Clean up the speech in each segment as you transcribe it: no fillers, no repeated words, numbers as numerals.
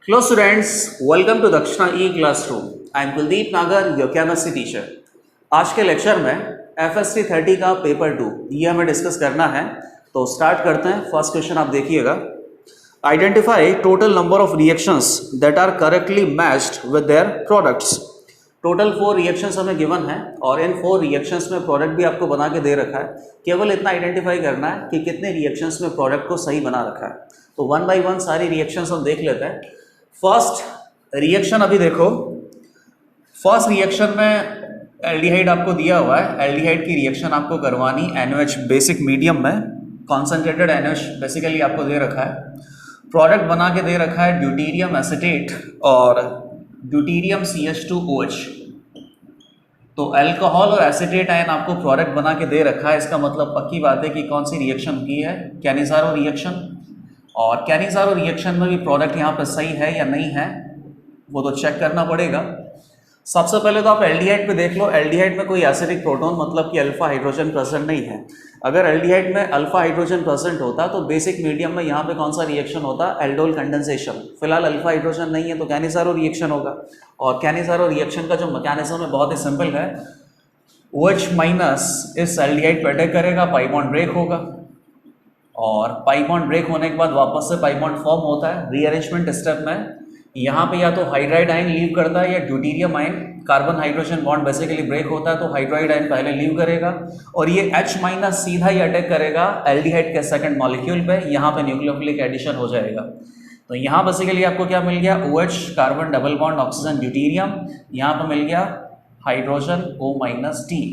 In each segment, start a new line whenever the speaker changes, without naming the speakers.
Hello students, welcome to Dakshina E-Classroom. I am Kuldeep Nagar, your chemistry teacher. आज के lecture में FST 30 का paper 2 ये हमें डिस्कस करना है, तो स्टार्ट करते हैं। फर्स्ट क्वेश्चन आप देखिएगा, identify total number of reactions that are correctly matched with their products. Total 4 reactions हमें गिवन है और इन 4 रिएक्शंस में प्रोडक्ट भी आपको बना के दे रखा है। केवल इतना आइडेंटिफाई करना है कि कितने रिएक्शंस में प्रोडक्ट को सही बना रखा है। तो वन बाय वन सारी रिएक्शंस हम देख लेते हैं। फर्स्ट रिएक्शन अभी देखो, फर्स्ट रिएक्शन में एल्डिहाइड आपको दिया हुआ है। एल्डिहाइड की रिएक्शन आपको करवानी NaOH बेसिक मीडियम में, कॉन्सेंट्रेटेड NaOH बेसिकली आपको दे रखा है। प्रोडक्ट बना के दे रखा है ड्यूटीरियम एसीटेट और ड्यूटीरियम CH2OH। तो अल्कोहल और एसीटेट आयन आपको प्रोडक्ट बना के दे रखा है। इसका मतलब पक्की बात है कि कौन सी रिएक्शन की है, कैनिज़ारो रिएक्शन। और कैनिज़ारो रिएक्शन में भी प्रोडक्ट यहाँ पर सही है या नहीं है वो तो चेक करना पड़ेगा। सबसे पहले तो आप एल्डिहाइड पे देख लो। एल्डिहाइड में कोई एसिडिक प्रोटॉन मतलब कि अल्फा हाइड्रोजन प्रेजेंट नहीं है। अगर एल्डिहाइड में अल्फा हाइड्रोजन प्रेजेंट होता तो बेसिक मीडियम में यहाँ पे कौन सा रिएक्शन होता, एल्डोल कंडेंसेशन। फिलहाल अल्फा हाइड्रोजन नहीं है तो कैनिज़ारो रिएक्शन होगा। और कैनिज़ारो रिएक्शन का जो मैकेनिज्म है बहुत ही सिंपल है। OH माइनस इस एल्डिहाइड पे अटैक करेगा, पाई बॉन्ड ब्रेक होगा और पाई बॉन्ड ब्रेक होने के बाद वापस से पाई बॉन्ड फॉर्म होता है। रीअरेंजमेंट स्टेप में यहाँ पे या तो हाइड्राइड आयन लीव करता है या deuterium ion, carbon hydrogen bond basically break होता है तो हाइड्राइड आयन पहले लीव करेगा और ये H माइनस सीधा ही अटैक करेगा एल्डिहाइड के सेकंड मॉलिक्यूल पे। यहाँ पे न्यूक्लियोफिलिक एडिशन हो जाएगा। तो यहाँ बेसिकली आपको क्या मिल गया, OH carbon double bond oxygen deuterium, यहाँ पे मिल गया hydrogen O minus T।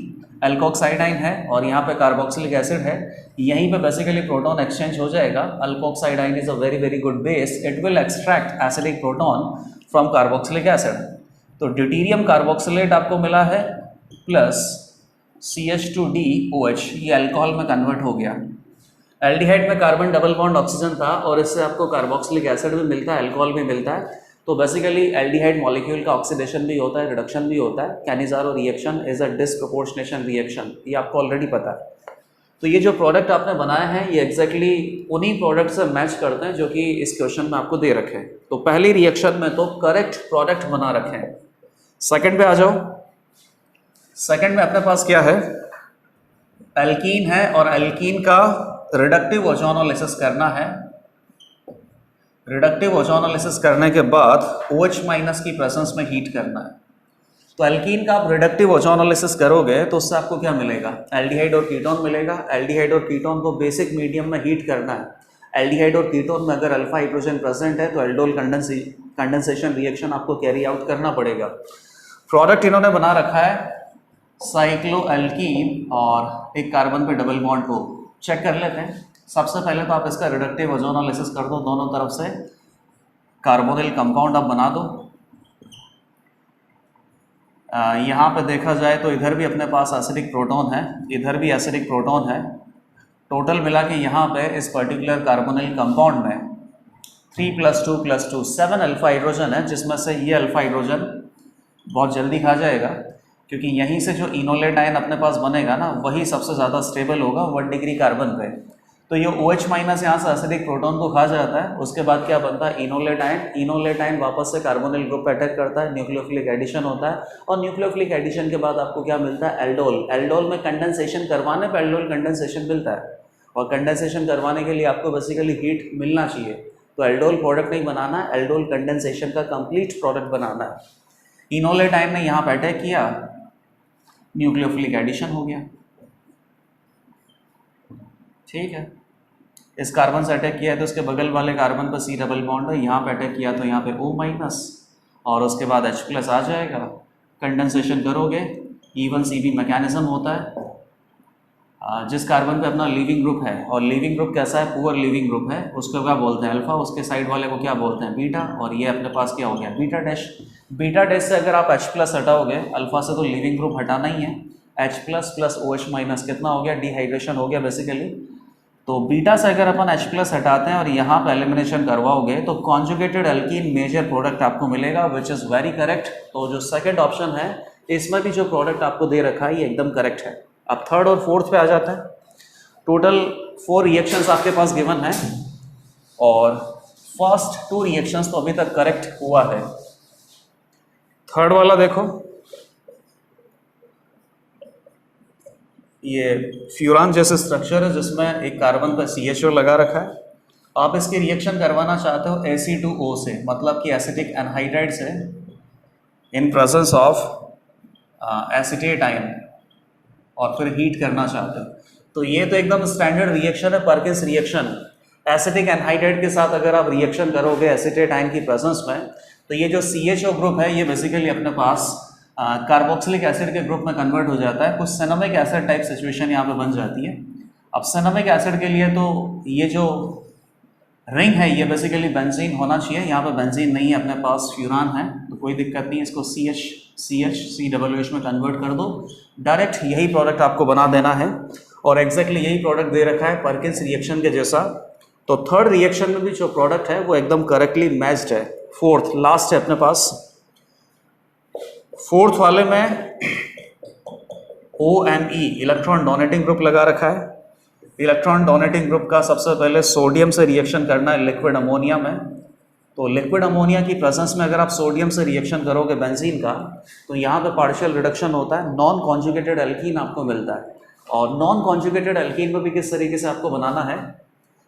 Alkoxide ion है और यहाँ पे कार्बोक्सिलिक एसिड है। यहीं पे बेसिकली प्रोटॉन एक्सचेंज हो जाएगा। Alkoxide ion is a very very good base, it will extract acidic proton from carboxylic acid. तो ड्यूटीरियम कार्बोक्सिलेट आपको मिला है प्लस CH2DOH, ये अल्कोहल में कन्वर्ट हो गया। एल्डिहाइड में कार्बन डबल बॉन्ड ऑक्सीजन था और इससे आपको कार्बोक्सिलिक एसिड भी मिलता है, अल्कोहल भी मिलता है। तो बेसिकली एल्डिहाइड मॉलिक्यूल का ऑक्सीडेशन भी होता है, रिडक्शन भी होता है। Cannizzaro reaction is a disproportionation reaction, ये आपको ऑलरेडी पता है। तो ये जो प्रोडक्ट आपने बनाया है ये एग्जैक्टली उन्हीं प्रोडक्ट से मैच करते हैं जो कि इस क्वेश्चन में आपको दे रखे हैं। तो पहली रिएक्शन में तो करेक्ट प्रोडक्ट बना रखे हैं। सेकंड पे आ जाओ। सेकंड में अपने पास क्या है, एल्कीन है और एल्कीन का रिडक्टिव ओजोनोलिसिस करना है। रिडक्टिव ओजोनोलिसिस करने के बाद OH माइनस की प्रेजेंस में हीट करना है। तो एल्कीन का आप रिडक्टिव ओजोनोलिसिस करोगे तो उससे आपको क्या मिलेगा, एल्डिहाइड और कीटोन मिलेगा। एल्डिहाइड और कीटोन को बेसिक मीडियम में हीट करना है। एल्डिहाइड और कीटोन में अगर अल्फा हाइड्रोजन प्रेजेंट है तो एल्डोल कंडेंसेशन रिएक्शन आपको कैरी आउट करना पड़ेगा। प्रोडक्ट इन्होंने बना रखा है साइक्लोएल्कीन और एक कार्बन पे डबल बॉन्ड को चेक कर लेते हैं। सबसे पहले तो आप इसका रिडक्टिव ओजोनोलिसिस कर दो, दोनों तरफ से कार्बोनिल कंपाउंड आप बना दो। यहाँ पे देखा जाए तो इधर भी अपने पास एसिडिक प्रोटॉन है, इधर भी एसिडिक प्रोटॉन है। टोटल मिला के यहाँ पे इस पर्टिकुलर कार्बोनिल कंपाउंड में 3 + 2 + 2 7 अल्फा हाइड्रोजन है, जिसमें से ये अल्फा हाइड्रोजन बहुत जल्दी खा जाएगा क्योंकि यहीं से जो इनोलेट आयन अपने पास बनेगा ना वही सबसे ज़्यादा स्टेबल होगा 1 डिग्री कार्बन पे। तो ये OH माइनस यहाँ से एसिडिक प्रोटॉन को खा जाता है। उसके बाद क्या बनता है, इनोलेट आयन। इनोलेट आयन वापस से कार्बोनिल ग्रुप पे अटैक करता है, न्यूक्लियोफिलिक एडिशन होता है और न्यूक्लियोफिलिक एडिशन के बाद आपको क्या मिलता है, एल्डोल। एल्डोल में कंडेंसेशन करवाने पर एल्डोल कंडेंसेशन मिलता है और कंडेंसेशन करवाने के लिए आपको बेसिकली हीट मिलना चाहिए। तो एल्डोल प्रोडक्ट नहीं बनाना है, एल्डोल कंडेंसेशन का कंप्लीट प्रोडक्ट बनाना है। इनोलेट आयन ने यहाँ पर अटैक किया, न्यूक्लियोफिलिक एडिशन हो गया। ठीक है, इस कार्बन से अटैक किया है तो उसके बगल वाले कार्बन पर C डबल बॉन्ड है, यहाँ पे अटैक किया तो यहाँ पे O माइनस और उसके बाद H+ आ जाएगा। कंडेंसेशन करोगे, E1 CB मैकेनिज्म होता है। जिस कार्बन पे अपना लीविंग ग्रुप है, और लीविंग ग्रुप कैसा है, पुअर लीविंग ग्रुप है, उसको क्या बोलते हैं, अल्फा। उसके साइड वाले को क्या बोलते हैं, बीटा। और ये अपने पास क्या हो गया, बीटा डैश। बीटा डैश से अगर आप H+ हटाओगे, अल्फा से तो लीविंग ग्रुप हटाना ही है, H+ + OH माइनस कितना हो गया, डिहाइड्रेशन हो गया बेसिकली। तो बीटा से अगर अपन H+ हटाते हैं और यहाँ पे एलिमिनेशन करवाओगे तो कॉन्जुगेटेड एल्कीन मेजर प्रोडक्ट आपको मिलेगा, विच इज़ वेरी करेक्ट। तो जो सेकंड ऑप्शन है इसमें भी जो प्रोडक्ट आपको दे रखा है ये एकदम करेक्ट है। अब थर्ड और फोर्थ पे आ जाता है। टोटल 4 रिएक्शंस आपके पास गिवन है और फर्स्ट 2 रिएक्शंस तो अभी तक करेक्ट हुआ है। थर्ड वाला देखो, ये फ्यूरान जैसे स्ट्रक्चर है जिसमें एक कार्बन पर CHO लगा रखा है। आप इसकी रिएक्शन करवाना चाहते हो Ac2O से, मतलब कि एसिटिक एनहाइड्राइड से, in presence of acetate ion, और फिर हीट करना चाहते हो। तो ये तो एकदम स्टैंडर्ड रिएक्शन है, पर्किंस रिएक्शन। एसिटिक एनहाइड्राइड के साथ अगर आप रिएक्शन करोगे एसिटेट आयन की प्रेजेंस में, तो ये जो CHO ग्रुप है ये बेसिकली अपने पास कार्बोक्सिलिक एसिड के ग्रुप में कन्वर्ट हो जाता है। कुछ सिनेमिक एसिड टाइप सिचुएशन यहाँ पे बन जाती है। अब सिनेमिक एसिड के लिए तो ये जो रिंग है ये बेसिकली बेंजीन होना चाहिए, यहाँ पे बेंजीन नहीं है, अपने पास फ्यूरान है, तो कोई दिक्कत नहीं है। इसको CH में कन्वर्ट कर दो, डायरेक्ट यही प्रोडक्ट आपको बना देना है, और एग्जैक्टली यही प्रोडक्ट दे रखा है पर्किंस रिएक्शन के जैसा। तो थर्ड रिएक्शन में भी जो प्रोडक्ट है वो एकदम करेक्टली मैच्ड है। फोर्थ लास्ट है अपने पास, फोर्थ वाले में OMe इलेक्ट्रॉन डोनेटिंग ग्रुप लगा रखा है। इलेक्ट्रॉन डोनेटिंग ग्रुप का सबसे पहले सोडियम से रिएक्शन करना है लिक्विड अमोनिया में। तो लिक्विड अमोनिया की प्रेजेंस में अगर आप सोडियम से रिएक्शन करोगे बेंजीन का, तो यहाँ पे पार्शियल रिडक्शन होता है, नॉन कॉन्जुगेटेड एल्कीन आपको मिलता है। और नॉन कॉन्जुगेटेड एल्कीन में भी किस तरीके से आपको बनाना है,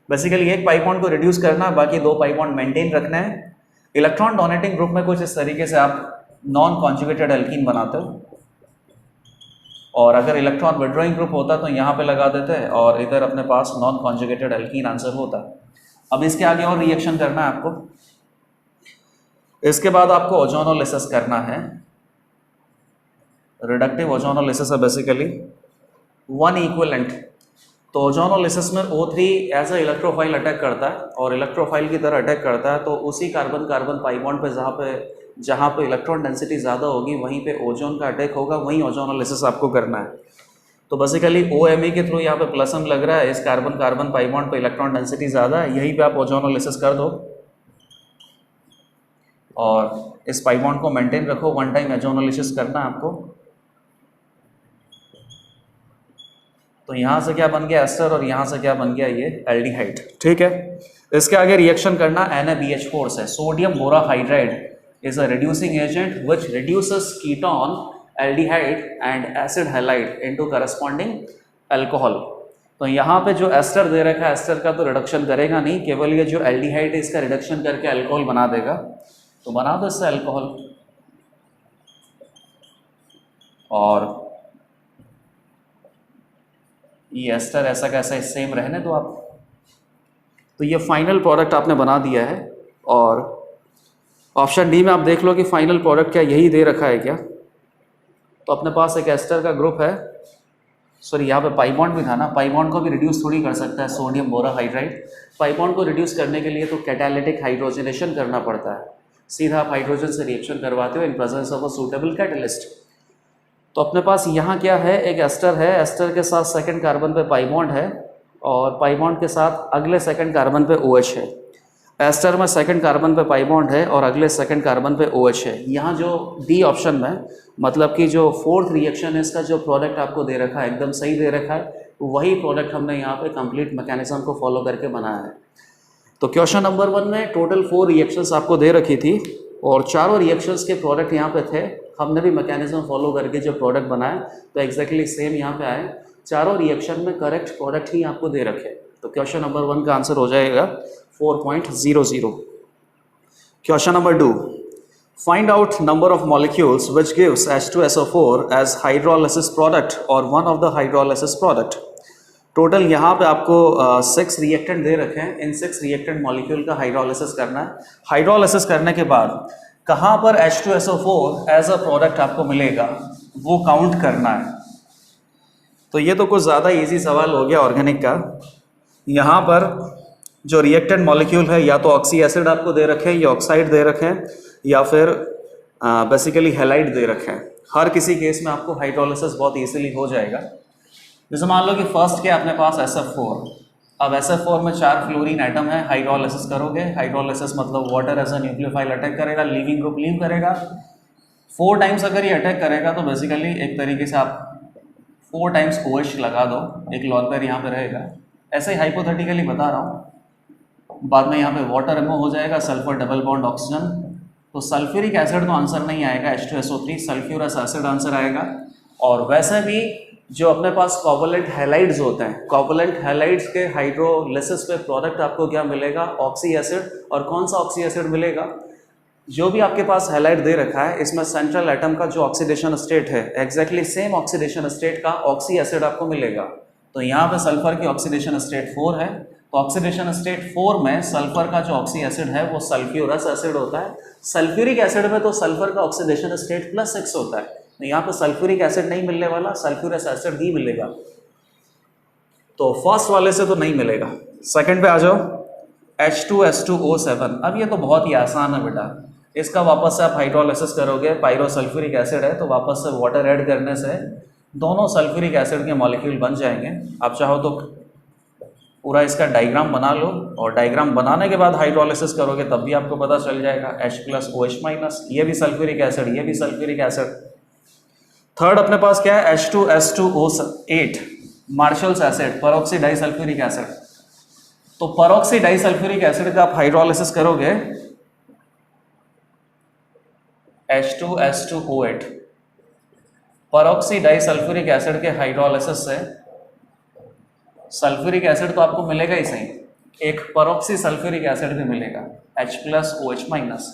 बेसिकली एक पाई बॉन्ड को रिड्यूस करना है, बाकी 2 पाई बॉन्ड मेंटेन रखना है। इलेक्ट्रॉन डोनेटिंग ग्रुप में कुछ इस तरीके से आप नॉन कॉन्जुगेटेड एल्कीन बनाते हो, और अगर इलेक्ट्रॉन विड्रॉइंग ग्रुप होता तो यहाँ पे लगा देते हैं, और इधर अपने पास नॉन कॉन्जुगेटेड एल्कीन आंसर होता। अब इसके आगे और रिएक्शन करना है आपको। इसके बाद आपको ओजोनोलिसिस करना है, रिडक्टिव ओजोनोलिसिस है बेसिकली, 1 इक्विवेलेंट। तो ओजोनोलिसिस में O3 as a electrophile attack करता है, और इलेक्ट्रोफाइल की तरह अटैक करता है, तो उसी कार्बन कार्बन पाई बॉन्ड पे जहाँ पे इलेक्ट्रॉन डेंसिटी ज़्यादा होगी वहीं पे ओजोन का अटैक होगा, वहीं ओजोनोलिसिस आपको करना है। तो बेसिकली OMe के थ्रू यहाँ पे प्लसम लग रहा है, इस कार्बन कार्बन पाई बॉन्ड पे इलेक्ट्रॉन डेंसिटी ज़्यादा है, यहीं पे आप ओजोनोलिसिस कर दो, और इस पाई बॉन्ड को मेंटेन रखो। 1 टाइम ओजोनोलिसिस करना है आपको। तो यहाँ से क्या बन गया एस्टर, और यहाँ से क्या बन गया ये एल्डिहाइड, ठीक है। इसके आगे रिएक्शन करना NaBH4 से। Sodium borohydride is a reducing agent which reduces ketone, aldehyde and acid halide into corresponding alcohol। तो यहाँ पे जो एस्टर दे रखा है, एस्टर का तो रिडक्शन करेगा नहीं, केवल ये जो एल्डिहाइड है इसका रिडक्शन करके अल्कोहल बना देगा। तो बना दो इससे अल्कोहल, और ये एस्टर ऐसा कैसा सेम रहने दो आप। तो ये फाइनल प्रोडक्ट आपने बना दिया है, और ऑप्शन डी में आप देख लो कि फाइनल प्रोडक्ट क्या यही दे रखा है क्या। तो अपने पास एक एस्टर का ग्रुप है, सॉरी यहाँ पे पाई बॉन्ड भी था ना, पाई बॉन्ड को भी रिड्यूस थोड़ी कर सकता है सोडियम बोराहाइड्राइड। पाई बॉन्ड को रिड्यूस करने के लिए तो कैटालिटिक हाइड्रोजनेशन करना पड़ता है, सीधा आप हाइड्रोजन से रिएक्शन करवाते हो in presence of a suitable catalyst. तो अपने पास यहाँ क्या है, एक एस्टर है, एस्टर के साथ सेकंड कार्बन पे पाई बॉन्ड है, और पाई बॉन्ड के साथ अगले सेकंड कार्बन पे OH है। एस्टर में सेकंड कार्बन पे पाई बॉन्ड है और अगले सेकंड कार्बन पे OH है। यहाँ जो डी ऑप्शन में, मतलब कि जो फोर्थ रिएक्शन है, इसका जो प्रोडक्ट आपको दे रखा है एकदम सही दे रखा है, वही प्रोडक्ट हमने यहाँ पे कंप्लीट मैकेनिज्म को फॉलो करके बनाया है। तो क्वेश्चन नंबर 1 में टोटल 4 रिएक्शंस आपको दे रखी थी, और चारों रिएक्शंस के प्रोडक्ट यहाँ पे थे। हमने भी मैकेनिज्म फॉलो करके जो प्रोडक्ट बनाए तो एग्जैक्टली सेम यहाँ पे आए। चारों रिएक्शन में करेक्ट प्रोडक्ट ही आपको दे रखे। तो क्वेश्चन नंबर 1 का आंसर हो जाएगा 4.00। Question number 2, find out number of molecules which gives H2SO4 as hydrolysis product और one of the hydrolysis product. Total यहाँ पे आपको 6 रिएक्टेंट दे रखे हैं। इन 6 रिएक्टेंट मॉलिक्यूल का हाइड्रोलिसिस करना है। हाइड्रोलिसिस करने के बाद कहाँ पर H2SO4 एज अ प्रोडक्ट आपको मिलेगा वो काउंट करना है। तो ये तो कुछ ज़्यादा इजी सवाल हो गया ऑर्गेनिक का। यहाँ पर जो रिएक्टेंट मॉलिक्यूल है या तो ऑक्सी एसिड आपको दे रखे हैं, या ऑक्साइड दे रखे हैं, या फिर बेसिकली हेलाइड दे रखे हैं। हर किसी केस में आपको हाइड्रोलिसिस बहुत ईजिली हो जाएगा। जैसे मान लो कि फर्स्ट के अपने पास SF4। अब SF4 में 4 फ्लोरीन एटम है, हाइड्रोलिसिस करोगे। हाइड्रोलिसिस मतलब water as a nucleophile attack करेगा, लिविंग ग्रुप लीव करेगा। 4 टाइम्स अगर ये अटैक करेगा तो बेसिकली एक तरीके से आप 4 टाइम्स OH लगा दो, एक लॉग पेयर यहाँ पे रहेगा। ऐसे ही हाइपोथेटिकली बता रहा हूँ। बाद में यहाँ पे वाटर रिमूव हो जाएगा, सल्फर डबल बॉन्ड ऑक्सीजन, तो सल्फ्यूरिक एसिड तो आंसर नहीं आएगा, H2SO3 सल्फ्यूरस एसिड आंसर आएगा। और वैसे भी जो अपने पास कोवलेंट हैलाइड्स होते हैं, कोवलेंट हैलाइड्स के हाइड्रोलिसिस पे प्रोडक्ट आपको क्या मिलेगा, ऑक्सी एसिड। और कौन सा ऑक्सी एसिड मिलेगा, जो भी आपके पास हैलाइड दे रखा है इसमें सेंट्रल एटम का जो ऑक्सीडेशन स्टेट है एग्जैक्टली सेम ऑक्सीडेशन स्टेट का ऑक्सी एसिड आपको मिलेगा। तो यहाँ पे सल्फर की ऑक्सीडेशन स्टेट 4 है, तो ऑक्सीडेशन स्टेट 4 में सल्फर का जो ऑक्सी एसिड है वो सल्फ्यूरस एसिड होता है। सल्फ्यूरिक एसिड में तो सल्फर का ऑक्सीडेशन स्टेट +6 होता है, तो यहाँ पे सल्फ्यूरिक एसिड नहीं मिलने वाला, सल्फ्यूरस एसिड ही मिलेगा। तो फर्स्ट वाले से तो नहीं मिलेगा। सेकंड पे आ जाओ, H2S2O7। अब ये तो बहुत ही आसान है बेटा, इसका वापस से आप हाइड्रोलिसिस करोगे, पायरोसल्फ्यूरिक एसिड है तो वापस से वाटर ऐड करने से दोनों सल्फ्यूरिक एसिड के मॉलिक्यूल बन जाएंगे। आप चाहो तो पूरा इसका डायग्राम बना लो, और डायग्राम बनाने के बाद हाइड्रोलिसिस करोगे तब भी आपको पता चल जाएगा, H+OH-, ये भी सल्फ्यूरिक एसिड, ये भी सल्फ्यूरिक एसिड। थर्ड अपने पास क्या है, H2S2O8 marshals acid, परऑक्सी disulphuric acid. तो परऑक्सी डाइसल्फ्यूरिक एसिड का आप हाइड्रोलिसिस करोगे H2S2O8, परऑक्सी डाइसल्फ्यूरिक एसिड के हाइड्रोलिसिस से सल्फ्यूरिक एसिड तो आपको मिलेगा ही सही, एक परऑक्सी सल्फ्यूरिक एसिड भी मिलेगा H+OH-।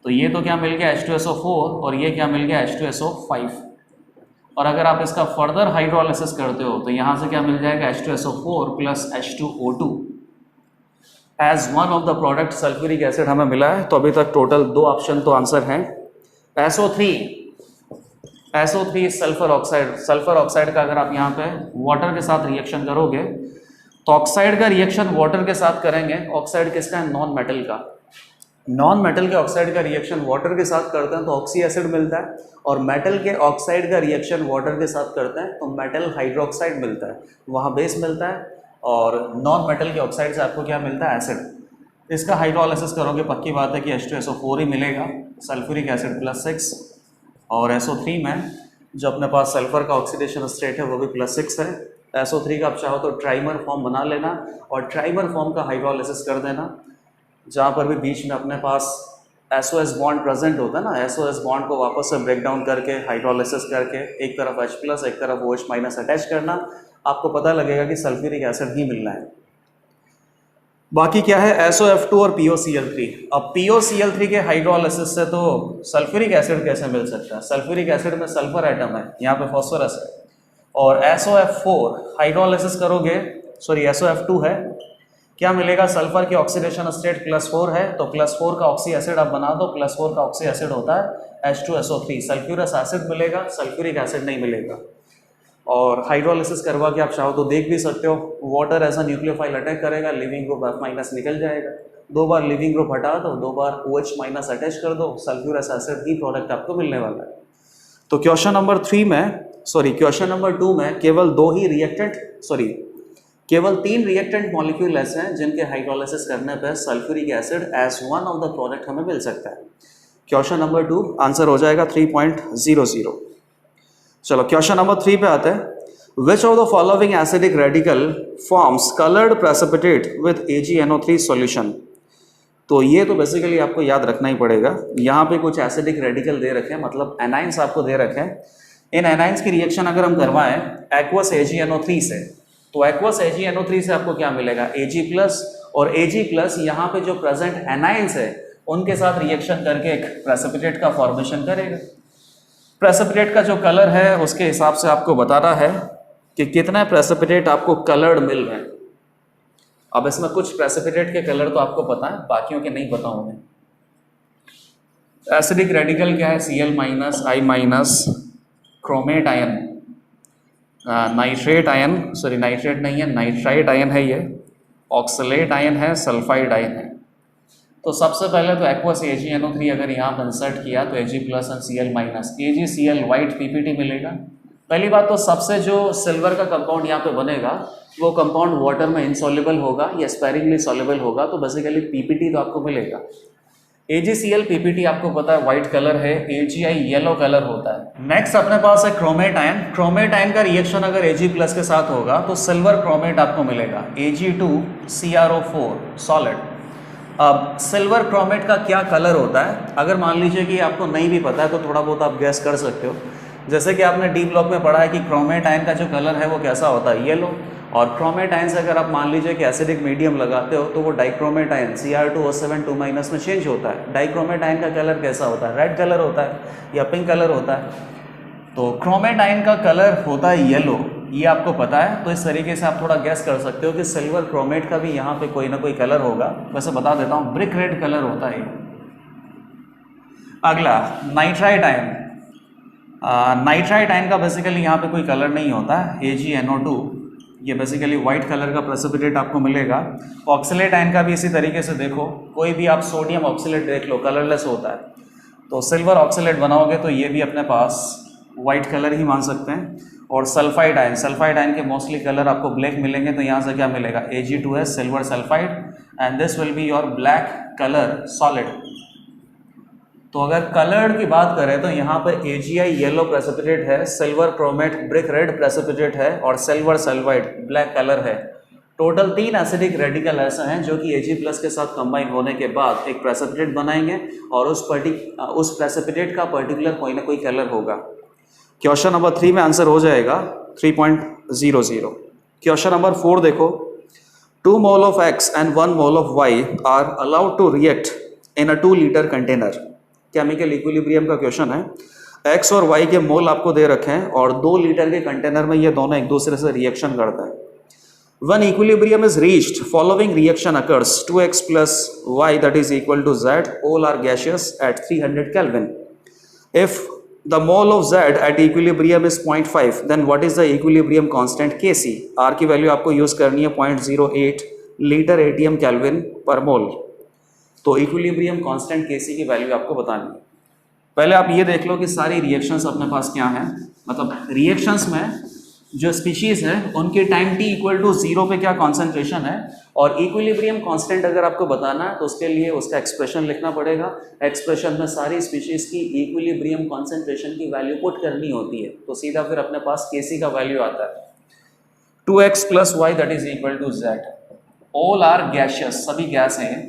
तो ये तो क्या मिल गया, H2SO4, और ये क्या मिल गया, H2SO5। और अगर आप इसका फर्दर हाइड्रोलिसिस करते हो तो यहाँ से क्या मिल जाएगा, H2SO4 + H2O2 as one of the product sulphuric acid हमें मिला है। तो अभी तक टोटल 2 ऑप्शन तो आंसर हैं। SO3 sulphur oxide, sulphur oxide का अगर आप यहाँ पे वाटर के साथ रिएक्शन करोगे तो ऑक्साइड का रिएक्शन वाटर के साथ करेंगे। ऑक्साइड किसका है, नॉन मेटल का। नॉन मेटल के ऑक्साइड का रिएक्शन वाटर के साथ करते हैं तो ऑक्सी एसिड मिलता है, और मेटल के ऑक्साइड का रिएक्शन वाटर के साथ करते हैं तो मेटल हाइड्रोक्साइड मिलता है, वहाँ बेस मिलता है। और नॉन मेटल के ऑक्साइड से आपको क्या मिलता है, एसिड। इसका हाइड्रोलिसिस करोगे पक्की बात है कि H2SO4 ही मिलेगा, सल्फ्यूरिक एसिड +6। और SO3 में जो अपने पास सल्फर का ऑक्सीडेशन स्टेट है वो भी +6 है। SO3 का आप चाहो तो ट्राइमर फॉर्म बना लेना और ट्राइमर फॉर्म का हाइड्रोलिसिस कर देना, जहाँ पर भी बीच में अपने पास SOS बॉन्ड प्रेजेंट होता है ना, SOS बॉन्ड को वापस से ब्रेक डाउन करके हाइड्रोलिसिस करके एक तरफ H+ एक तरफ OH- अटैच करना, आपको पता लगेगा कि सल्फ्यूरिक एसिड ही मिलना है। बाकी क्या है, SOF2 और POCl3। अब POCl3 के हाइड्रोलिसिस से तो सल्फ्यूरिक एसिड कैसे मिल सकता है, सल्फ्यूरिक एसिड में सल्फर एटम है, यहाँ पे फॉस्फोरस है। और SOF4 हाइड्रोलिसिस करोगे, सॉरी SOF2 है, क्या मिलेगा, सल्फर की ऑक्सीडेशन स्टेट +4 है, तो +4 का ऑक्सी एसिड आप बना दो, +4 का ऑक्सी एसिड होता है H2SO3, सल्फ्यूरस एसिड मिलेगा, सल्फ्यूरिक एसिड नहीं मिलेगा। और हाइड्रोलिसिस करवा के आप चाहो तो देख भी सकते हो, water as a nucleophile attack करेगा, लिविंग ग्रुप F- निकल जाएगा, 2 बार लिविंग ग्रुप हटा दो, 2 बार OH- अटैच कर दो, सल्फ्यूरस एसिड ही प्रोडक्ट आपको मिलने वाला है। तो क्वेश्चन नंबर 3 में, सॉरी क्वेश्चन नंबर 2 में केवल 2 ही रिएक्टेंट, सॉरी केवल 3 रिएक्टेंट मॉलिक्यूल ऐसे हैं जिनके हाइड्रोलिसिस करने पर sulphuric acid as one of the product हमें मिल सकता है। क्वेश्चन नंबर 2 आंसर हो जाएगा 3.00। चलो क्वेश्चन नंबर 3 पे आते हैं। Which of the following acidic radical forms coloured precipitate with AgNO3 solution. तो ये तो बेसिकली आपको याद रखना ही पड़ेगा, यहाँ पे कुछ एसिडिक रेडिकल दे रखे हैं, मतलब एनाइंस आपको दे रखे हैं। इन एनाइंस की रिएक्शन अगर हम करवाएं एक्वस AgNO3 से, तो एक्वस AgNO3 से आपको क्या मिलेगा, Ag+, और Ag+ यहाँ पे जो प्रेजेंट एनाइंस है उनके साथ रिएक्शन करके एक प्रेसिपिटेट का फॉर्मेशन करेगा। प्रेसिपिटेट का जो कलर है उसके हिसाब से आपको बताना है कि कितने प्रेसिपिटेट आपको कलर्ड मिल रहे हैं। अब इसमें कुछ प्रेसिपिटेट के कलर तो आपको पता है, बाकियों के नहीं पता होंगे। एसिडिक रेडिकल क्या है, Cl-I-, chromate ion, nitrate ion, sorry nitrate नहीं है, नाइट्राइट आयन है ये, ऑक्सलेट आयन है, सल्फाइड आयन है। तो सबसे पहले तो एक्वस AgNO3 अगर यहाँ पर इंसर्ट किया तो Ag+ और Cl-, AgCl वाइट PPT मिलेगा। पहली बात तो सबसे जो सिल्वर का कंपाउंड यहाँ पे बनेगा वो कंपाउंड वाटर में इनसॉल्युबल होगा या स्पेरिंगली सॉल्युबल होगा, तो बेसिकली PPT तो आपको मिलेगा। AgCl PPT आपको पता है वाइट कलर है, AgI येलो कलर होता है। नेक्स्ट अपने पास है क्रोमेट आयन। क्रोमेट आयन का रिएक्शन अगर Ag+ के साथ होगा तो सिल्वर क्रोमेट आपको मिलेगा, Ag2CrO4 सॉलिड। अब सिल्वर क्रोमेट का क्या कलर होता है, अगर मान लीजिए कि आपको नहीं भी पता है तो थोड़ा बहुत आप गैस कर सकते हो। जैसे कि आपने डी ब्लॉक में पढ़ा है कि क्रोमेट आयन का जो कलर है वो कैसा होता है, येलो। और क्रोमेट आयन से अगर आप मान लीजिए कि एसिडिक मीडियम लगाते हो तो वो डाइक्रोमेट आयन Cr2O7 2- में चेंज होता है। डाइक्रोमेट आयन का कलर कैसा होता है, रेड कलर होता है या पिंक कलर होता है। तो क्रोमेट आयन का कलर होता है येलो, ये आपको पता है। तो इस तरीके से आप थोड़ा गैस कर सकते हो कि सिल्वर क्रोमेट का भी यहाँ पे कोई ना कोई कलर होगा। वैसे बता देता हूँ, ब्रिक रेड कलर होता है। अगला नाइट्राइट आयन। नाइट्राइट आयन का बेसिकली यहाँ पे कोई कलर नहीं होता है, AgNO2। ये बेसिकली वाइट कलर का प्रेसिपिटेट आपको मिलेगा। ऑक्सलेट आयन का भी इसी तरीके से देखो, कोई भी आप सोडियम ऑक्सलेट देख लो, कलरलेस होता है। तो सिल्वर ऑक्सलेट बनाओगे तो ये भी अपने पास वाइट कलर ही मान सकते हैं। और सल्फाइड आयन के मोस्टली कलर आपको ब्लैक मिलेंगे। तो यहाँ से क्या मिलेगा, Ag2S silver sulphide, and this will be your black colour solid. तो अगर कलर की बात करें तो यहाँ पर AgI येलो प्रेसिपिटेट है, silver chromate brick red precipitate है, और सिल्वर सल्फाइड ब्लैक कलर है। टोटल 3 एसिडिक रेडिकल ऐसे हैं जो कि Ag+ के साथ कंबाइन होने के बाद एक प्रेसिपिटेट बनाएंगे, और उस प्रेसिपिटेट का पर्टिकुलर कोई ना कोई कलर होगा। क्वेश्चन नंबर 3 में आंसर हो जाएगा 3.00। क्वेश्चन नंबर 4 देखो, 2 mole of X and 1 mole of Y are allowed to react in a 2 litre container. Chemical equilibrium का क्वेश्चन है। X और Y के मोल आपको दे रखे हैं और 2 लीटर के कंटेनर में ये दोनों एक दूसरे से रिएक्शन करते हैं। When equilibrium is reached, following reaction occurs: 2x plus y that is equal to z, all are gaseous at 300 Kelvin. If the mole of z at equilibrium is 0.5, then what is the equilibrium constant Kc? R की value आपको use करनी है 0.08 litre ATM Kelvin पर मोल। तो equilibrium constant Kc की value आपको बतानी है। पहले आप ये देख लो कि सारी रिएक्शंस अपने पास क्या हैं, मतलब रिएक्शंस में जो स्पीशीज है उनके टाइम t इक्वल टू 0 पे क्या कॉन्सेंट्रेशन है, और इक्विलिब्रियम कांस्टेंट अगर आपको बताना है तो उसके लिए उसका एक्सप्रेशन लिखना पड़ेगा। एक्सप्रेशन में सारी स्पीशीज की इक्विलिब्रियम कॉन्सेंट्रेशन की वैल्यू पुट करनी होती है, तो सीधा फिर अपने पास Kc का वैल्यू आता है 2x plus y that is equal to z, all are gaseous, सभी गैस हैं।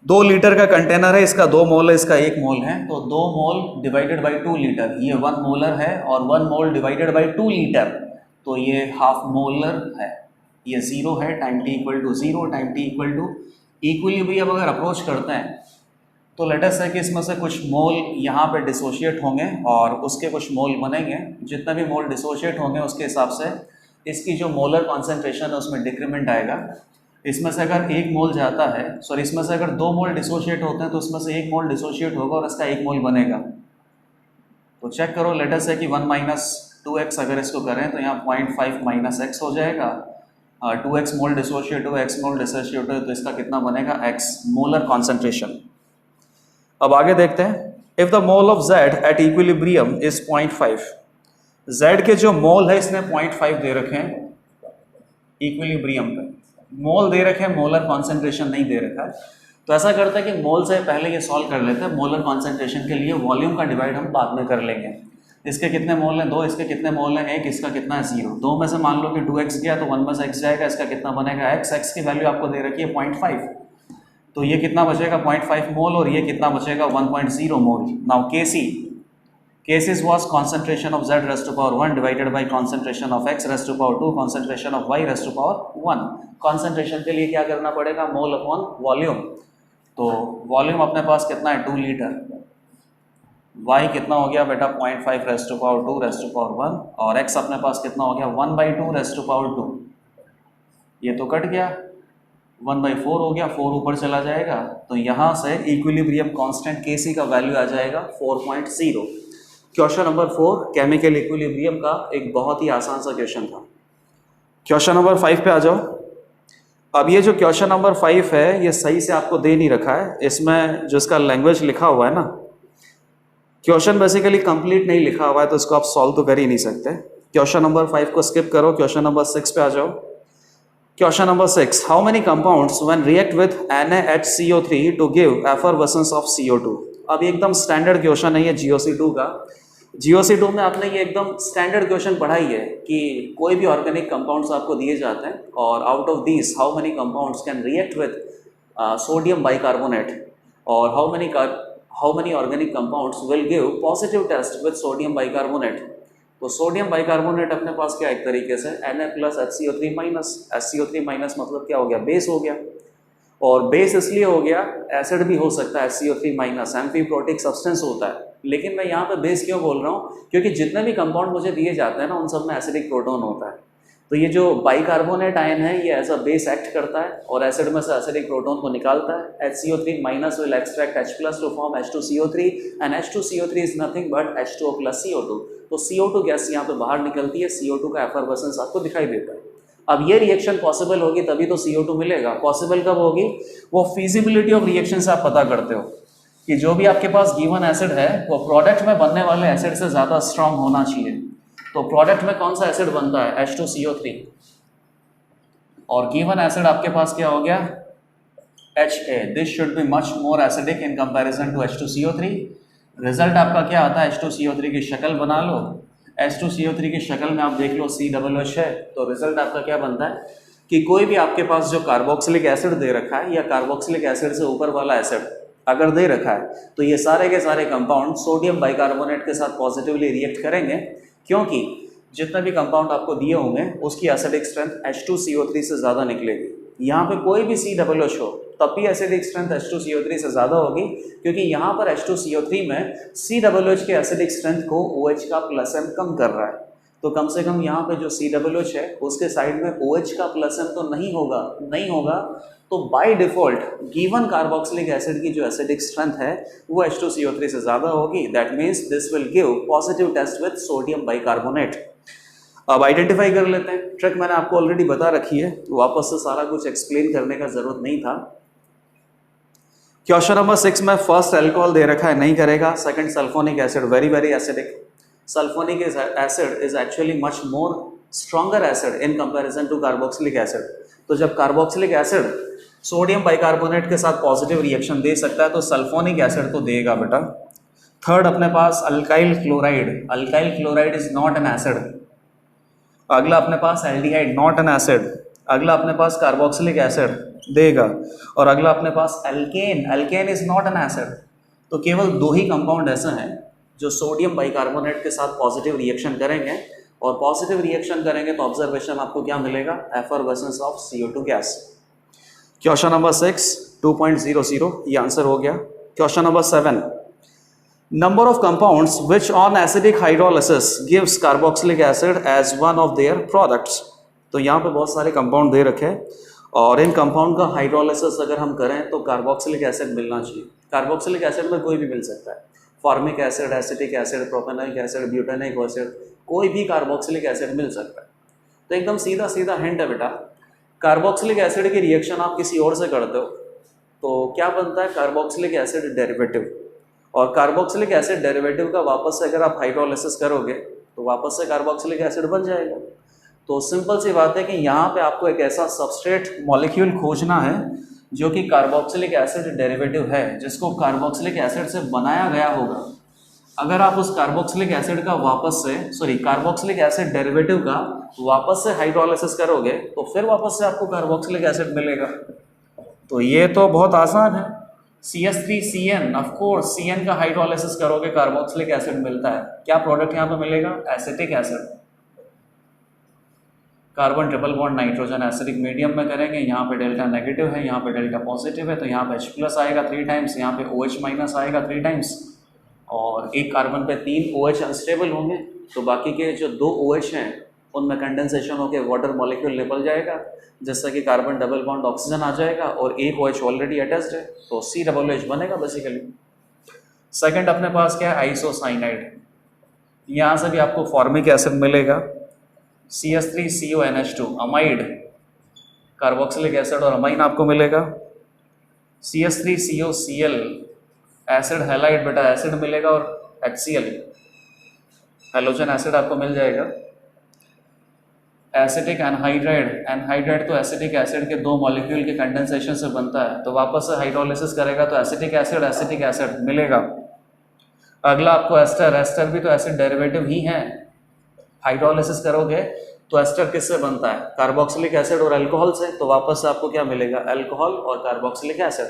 2 लीटर का कंटेनर है, इसका 2 मोल है, इसका 1 मोल है, तो 2 मोल डिवाइडेड बाई 2 लीटर, ये 1 मोलर है, और 1 मोल डिवाइडेड बाई 2 लीटर, तो ये हाफ मोलर है। ये 0 है, time t equal to 0, time t equal to equilibrium अगर अप्रोच करते हैं तो लेट अस से कि इसमें से कुछ मोल यहाँ पे डिसोशिएट होंगे और उसके कुछ मोल बनेंगे। जितना भी मोल डिसोशिएट होंगे उसके हिसाब से इसकी जो मोलर कॉन्सेंट्रेशन है उसमें डिक्रीमेंट आएगा। इसमें से अगर 1 मोल जाता है, सॉरी इसमें से अगर 2 मोल डिसोशिएट होते हैं तो इसमें से 1 मोल डिसोशिएट होगा और इसका 1 मोल बनेगा। तो चेक करो, लेट अस से कि 1 माइनस 2x अगर इसको करें तो यहाँ 0.5 माइनस x हो जाएगा। 2x मोल डिसोशिएट हुआ, x मोल डिसोशिएट हुआ, तो इसका कितना बनेगा, x मोलर कॉन्सेंट्रेशन। अब आगे देखते हैं, if the mole of z at equilibrium is 0.5, z के जो मोल है इसने 0.5 दे रखे हैं इक्विलिब्रियम पे, मोल दे रखे हैं, मोलर कॉन्सेंट्रेशन नहीं दे रखा है। तो ऐसा करते हैं कि मोल से पहले ये सॉल्व कर लेते हैं, मोलर कॉन्सेंट्रेशन के लिए वॉल्यूम का डिवाइड हम बाद में कर लेंगे। इसके कितने मोल हैं, 2, इसके कितने मोल हैं, 1, इसका कितना है 0। 2 में से मान लो कि 2x गया तो 1 में से x जाएगा, इसका कितना बनेगा x की वैल्यू आपको दे रखी है 0.5, तो ये कितना बचेगा 0.5 मोल, और ये कितना बचेगा 1.0 mole. Now Kc was concentration of z raised to power 1 divided by concentration of x raised to power 2 concentration of y raised to power 1। Concentration के लिए क्या करना पड़ेगा, मोल अपॉन वॉल्यूम। तो वॉल्यूम अपने पास कितना है 2 लीटर, y कितना हो गया बेटा 0.5 raised to power 2 raised to power 1, और x अपने पास कितना हो गया 1/2 रेस्ट टू पावर 2। ये तो कट गया, 1/4 हो गया, 4 ऊपर चला जाएगा, तो यहाँ से इक्विलिब्रियम कांस्टेंट Kc का वैल्यू आ जाएगा 4.0। क्वेश्चन नंबर 4 केमिकल इक्विलिब्रियम का एक बहुत ही आसान सा क्वेश्चन था। क्वेश्चन नंबर 5 पे आ जाओ। अब ये जो क्वेश्चन नंबर 5 है ये सही से आपको दे नहीं रखा है, इसमें जो इसका लैंग्वेज लिखा हुआ है ना, क्वेश्चन बेसिकली कंप्लीट नहीं लिखा हुआ है, तो इसको आप सॉल्व तो कर ही नहीं सकते। क्वेश्चन नंबर 5 को स्किप करो, क्वेश्चन नंबर 6 पे आ जाओ। Question number 6, how many compounds when react with NaHCO3 to give effervescence of CO2। अब एकदम स्टैंडर्ड क्वेश्चन है ये GOC2 का। GOC2 में आपने ये एकदम स्टैंडर्ड क्वेश्चन पढ़ा ही है कि कोई भी ऑर्गेनिक कंपाउंड्स आपको दिए जाते हैं और out of these how many compounds can react with sodium bicarbonate और how many organic compounds will give positive test with sodium bicarbonate. तो सोडियम बाइकार्बोनेट अपने पास क्या एक तरीके से Na plus HCO3 minus, HCO3 minus मतलब क्या हो गया, बेस हो गया। और बेस इसलिए हो गया, एसिड भी हो सकता है HCO3 माइनस, एम्फीप्रोटिक सब्सटेंस होता है। लेकिन मैं यहाँ पे बेस क्यों बोल रहा हूँ, क्योंकि जितने भी कंपाउंड मुझे दिए जाते हैं ना उन सब में एसिडिक प्रोटोन होता है। तो ये जो बाइकार्बोनेट आयन है ये एज अ बेस एक्ट करता है और एसिड में से एसिडिक प्रोटोन को निकालता है। HCO3 minus will extract H plus two form H2CO3 and H2CO3 is nothing but H2O plus CO2। तो CO2 गैस यहाँ पे बाहर निकलती है, CO2 का एफरवेसेंस आपको दिखाई देता है। अब ये रिएक्शन पॉसिबल होगी तभी तो CO2 मिलेगा। पॉसिबल कब होगी, वो फिजिबिलिटी ऑफ रिएक्शन से आप पता करते हो कि जो भी आपके पास गिवन एसिड है वो प्रोडक्ट में बनने वाले एसिड से ज़्यादा स्ट्रांग होना चाहिए। तो प्रोडक्ट में कौन सा एसिड बनता है, H2CO3, और गिवन एसिड आपके पास क्या हो गया, HA। This should be much more acidic in comparison to H2CO3। Result आपका क्या आता है, H2CO3 की शक्ल बना लो, H2CO3 की शक्ल में आप देख लो COOH है। तो रिजल्ट आपका क्या बनता है कि कोई भी आपके पास जो कार्बोक्सिलिक एसिड दे रखा है या कार्बोक्सिलिक एसिड से ऊपर वाला एसिड अगर दे रखा है तो ये सारे के सारे कंपाउंड सोडियम बाइकार्बोनेट के साथ पॉजिटिवली रिएक्ट करेंगे, क्योंकि जितने भी कंपाउंड आपको दिए होंगे उसकी एसिडिक स्ट्रेंथ H2CO3 से ज़्यादा निकलेगी। यहाँ पे कोई भी COOH हो तब भी एसिडिक स्ट्रेंथ H2CO3 से ज़्यादा होगी, क्योंकि यहाँ पर H2CO3 में COOH के एसिडिक स्ट्रेंथ को OH का प्लस M कम कर रहा है। तो कम से कम यहाँ पे जो COOH है उसके साइड में OH का प्लस M तो नहीं होगा। तो by default given carboxylic acid की जो एसिडिक स्ट्रेंथ है वो H2CO3 से ज़्यादा होगी। That means this will give positive test with sodium bicarbonate. अब आइडेंटिफाई कर लेते हैं। ट्रिक मैंने आपको ऑलरेडी बता रखी है, वापस से सारा कुछ एक्सप्लेन करने का जरूरत नहीं था। क्वेश्चन नंबर 6 में फर्स्ट अल्कोहल दे रखा है, नहीं करेगा। Second sulphonic acid, very very acidic. Sulphonic acid is actually much more stronger acid in comparison to carboxylic acid. तो जब कार्बोक्सिलिक एसिड सोडियम बाइकार्बोनेट के साथ पॉजिटिव रिएक्शन दे सकता है तो सल्फोनिक एसिड तो देगा बेटा। थर्ड अपने पास alkyl chloride, alkyl chloride is not an acid. अगला अपने पास एल्डिहाइड, नॉट एन एसिड। अगला अपने पास कार्बोक्सिलिक एसिड देगा और अगला अपने पास alkane, alkane is not an acid. तो केवल दो ही कंपाउंड ऐसे हैं जो सोडियम बाइकार्बोनेट के साथ पॉजिटिव रिएक्शन करेंगे, और पॉजिटिव रिएक्शन करेंगे तो ऑब्जर्वेशन आपको क्या मिलेगा, effervescence of CO2 gas. Question number 6 2.00 ये आंसर हो गया। Question number 7, number of compounds which on acidic hydrolysis gives carboxylic acid as one of their products। तो यहाँ पे बहुत सारे कंपाउंड दे रखे हैं और इन कंपाउंड का हाइड्रोलिसिस अगर हम करें तो कार्बोक्सिलिक एसिड मिलना चाहिए। कार्बोक्सिलिक एसिड में कोई भी मिल सकता है, formic acid, acetic acid, propanoic acid, butanoic acid, कोई भी कार्बोक्सिलिक एसिड मिल सकता है। तो एकदम सीधा सीधा हिंट है बेटा, कार्बोक्सिलिक एसिड की रिएक्शन आप किसी और से करते हो तो क्या बनता है, कार्बोक्सिलिक एसिड डेरिवेटिव। और कार्बोक्सिलिक एसिड डेरिवेटिव का वापस से अगर आप हाइड्रोलिसिस करोगे तो वापस से कार्बोक्सिलिक एसिड बन जाएगा। तो सिंपल सी बात है कि यहाँ पे आपको एक ऐसा सबस्ट्रेट मॉलिक्यूल खोजना है जो कि कार्बोक्सिलिक एसिड डेरिवेटिव है, जिसको कार्बोक्सिलिक एसिड से बनाया गया होगा। अगर आप उस कार्बोक्सिलिक एसिड का कार्बोक्सिलिक एसिड डेरिवेटिव का वापस से हाइड्रोलिसिस करोगे तो फिर वापस से आपको कार्बोक्सिलिक एसिड मिलेगा। तो ये तो बहुत आसान है। CH3CN, ऑफ कोर्स CN का हाइड्रोलिसिस करोगे कार्बोक्सिलिक एसिड मिलता है। क्या प्रोडक्ट यहाँ पे मिलेगा, acetic acid. Carbon triple bond nitrogen acidic medium में करेंगे, यहाँ पे डेल्टा नेगेटिव है, यहाँ पे डेल्टा पॉजिटिव है, तो यहाँ पे H प्लस आएगा 3 टाइम्स, यहाँ पे OH माइनस आएगा 3 टाइम्स, और एक कार्बन पे 3 OH अनस्टेबल होंगे, तो बाकी के जो 2 OH हैं उनमें कंडेंसेशन होकर वाटर मॉलिक्यूल निकल जाएगा, जिससे कि कार्बन डबल बॉन्ड ऑक्सीजन आ जाएगा और एक OH ऑलरेडी अटैच्ड है तो COOH बनेगा बेसिकली। सेकंड अपने पास क्या है, आइसोसाइनाइड। यहाँ से भी आपको फॉर्मिक एसिड मिलेगा, CH3CONH2 अमाइड, कार्बोक्सिलिक एसिड और अमाइन आपको मिलेगा। CH3COCl एसिड हैलाइड बेटा एसिड मिलेगा, और HCl हेलोजन एसिड आपको मिल जाएगा। एसिटिक एनहाइड्राइड, एनहाइड्राइड तो एसिटिक एसिड के 2 मॉलिक्यूल के कंडेंसेशन से बनता है, तो वापस से हाइड्रोलिसिस करेगा तो एसिटिक एसिड मिलेगा। अगला आपको एस्टर, एस्टर भी तो एसिड डेरिवेटिव ही है। हाइड्रोलिसिस करोगे तो एस्टर किससे बनता है? कार्बोक्सिलिक एसिड और अल्कोहल से। तो वापस से आपको क्या मिलेगा? अल्कोहल और कार्बोक्सिलिक एसिड।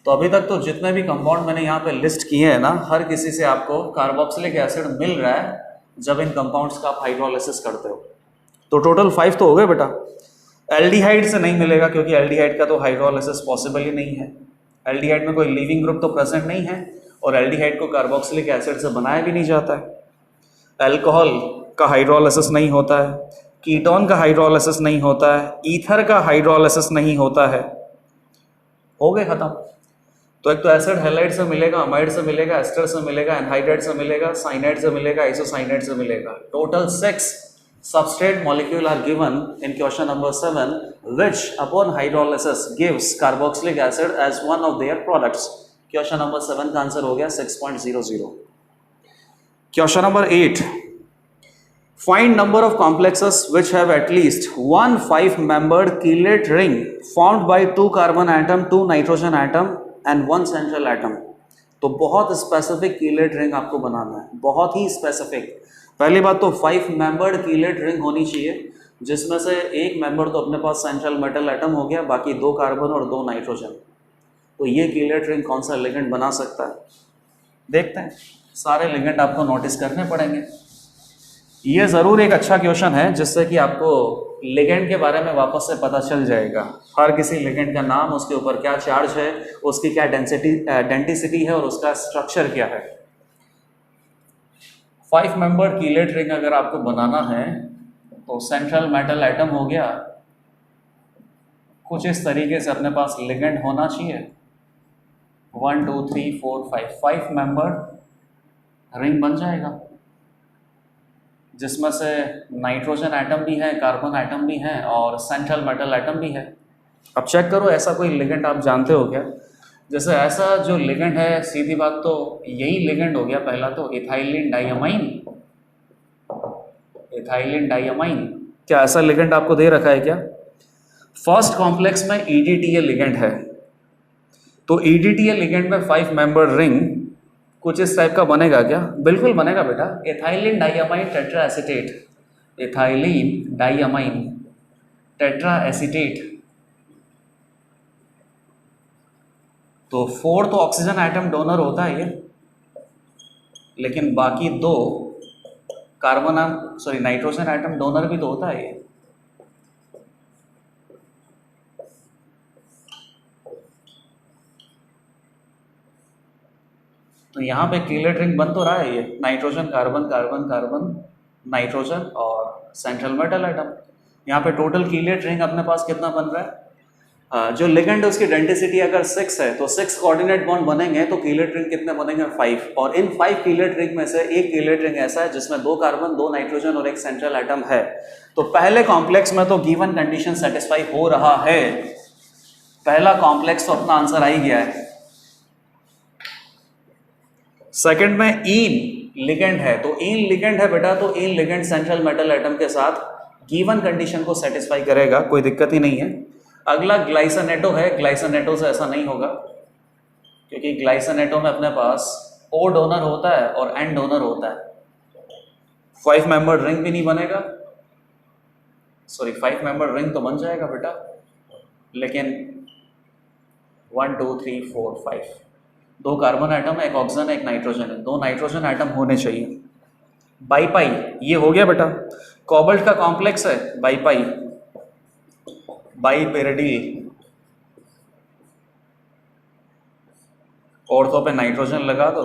तो अभी तक तो जितने भी कंपाउंड मैंने यहाँ पे लिस्ट किए हैं ना, हर किसी से आपको कार्बोक्सिलिक एसिड मिल रहा है जब इन कंपाउंड्स का आप हाइड्रोलिसिस करते हो। तो टोटल 5 तो हो गए बेटा। एल्डिहाइड से नहीं मिलेगा क्योंकि एल्डिहाइड का तो हाइड्रोलिसिस पॉसिबल ही नहीं है। एल्डिहाइड में कोई लिविंग ग्रुप तो प्रेजेंट नहीं है और एल्डिहाइड को कार्बोक्सिलिक एसिड से बनाया भी नहीं जाता है। अल्कोहल का हाइड्रोलिसिस नहीं होता है, कीटोन का हाइड्रोलिसिस नहीं होता है, ईथर का हाइड्रोलिसिस नहीं होता है। हो गए खत्म। तो एक तो एसिड हैलाइड से मिलेगा, अमाइड से मिलेगा, एस्टर से मिलेगा, एनहाइड्राइड से मिलेगा, साइनाइड से मिलेगा, आइसोसाइनाइड से मिलेगा। Total 6 substrate molecule are given in question number 7 which upon hydrolysis gives carboxylic acid as one of their products. Question number 7 का आंसर हो गया 6.00. Question number 8. Find number of complexes which have at least one 5-membered chelate ring formed by 2 carbon atom, 2 nitrogen atom and 1 central atom. तो बहुत specific chelate ring आपको बनाना है, बहुत ही specific. पहली बात तो 5 मेंबर्ड कीलेट रिंग होनी चाहिए जिसमें से एक मेंबर तो अपने पास सेंट्रल मेटल एटम हो गया, बाकी 2 कार्बन और 2 नाइट्रोजन। तो ये कीलेट रिंग कौन सा लिगेंड बना सकता है? देखते हैं। सारे लिगेंड आपको नोटिस करने पड़ेंगे। ये ज़रूर एक अच्छा क्वेश्चन है जिससे कि आपको लिगेंड के बारे में वापस से पता चल जाएगा। हर किसी लिगेंड का नाम, उसके ऊपर क्या चार्ज है, उसकी क्या डेंसिटी है और उसका स्ट्रक्चर क्या है। 5 मेंबर्ड कीलेट रिंग अगर आपको बनाना है तो सेंट्रल मेटल एटम हो गया, कुछ इस तरीके से अपने पास लिगेंड होना चाहिए। 1 2 3 4 5 मेंबर्ड रिंग बन जाएगा जिसमें से नाइट्रोजन एटम भी है, कार्बन एटम भी है और सेंट्रल मेटल एटम भी है। अब चेक करो ऐसा कोई लिगेंड आप जानते हो क्या? जैसे ऐसा जो लिगेंड है, सीधी बात तो यही लिगेंड हो गया पहला तो, इथाइलिन डाइअमाइन। इथाइलिन डाइअमाइन, क्या ऐसा लिगेंड आपको दे रखा है क्या? फर्स्ट कॉम्प्लेक्स में EDTA लिगेंड है। तो EDTA लिगेंड में 5 मेंबर्ड रिंग कुछ इस टाइप का बनेगा क्या? बिल्कुल बनेगा बेटा। Ethylene diamine tetra acetate, ethylene diamine tetra acetate. तो 4 तो ऑक्सीजन एटम डोनर होता है ये, लेकिन बाकी 2 नाइट्रोजन एटम डोनर भी तो होता है ये। तो यहाँ पे कीलेट रिंग बन तो रहा है ये, nitrogen carbon carbon carbon nitrogen और सेंट्रल मेटल एटम। यहाँ पे टोटल कीलेट रिंग अपने पास कितना बन रहा है? जो लिगेंड है उसकी डेंसिटी अगर 6 है तो 6 कोऑर्डिनेट बॉन्ड बनेंगे तो कीलेट रिंग कितने बनेंगे? 5। और इन 5 कीलेट रिंग में से एक कीलेट रिंग ऐसा है जिसमें 2 कार्बन, 2 नाइट्रोजन और एक सेंट्रल एटम है। तो पहले कॉम्प्लेक्स में तो गिवन कंडीशन सेटिस्फाई हो रहा है, पहला कॉम्प्लेक्स तो अपना आंसर आ ही गया है। सेकंड में ईन लिगेंड है, तो ईन लिगेंड है बेटा, तो ईन लिगेंड सेंट्रल मेटल एटम के साथ गिवन कंडीशन को सेटिस्फाई करेगा, कोई दिक्कत ही नहीं है। अगला ग्लाइसनेटो है, ग्लाइसनेटो से ऐसा नहीं होगा क्योंकि ग्लाइसनेटो में अपने पास O डोनर होता है और N डोनर होता है। 5 मेंबर्ड रिंग भी नहीं बनेगा, 5 मेंबर्ड रिंग तो बन जाएगा बेटा, लेकिन 1 2 3 4 5 2 कार्बन एटम है, एक ऑक्सीजन है, एक नाइट्रोजन है, 2 नाइट्रोजन एटम होने चाहिए। बाईपाई ये हो गया बेटा। कोबाल्ट का कॉम्प्लेक्स है बाईपाई, बाईपेरिडिल, ऑर्थो पे नाइट्रोजन लगा दो।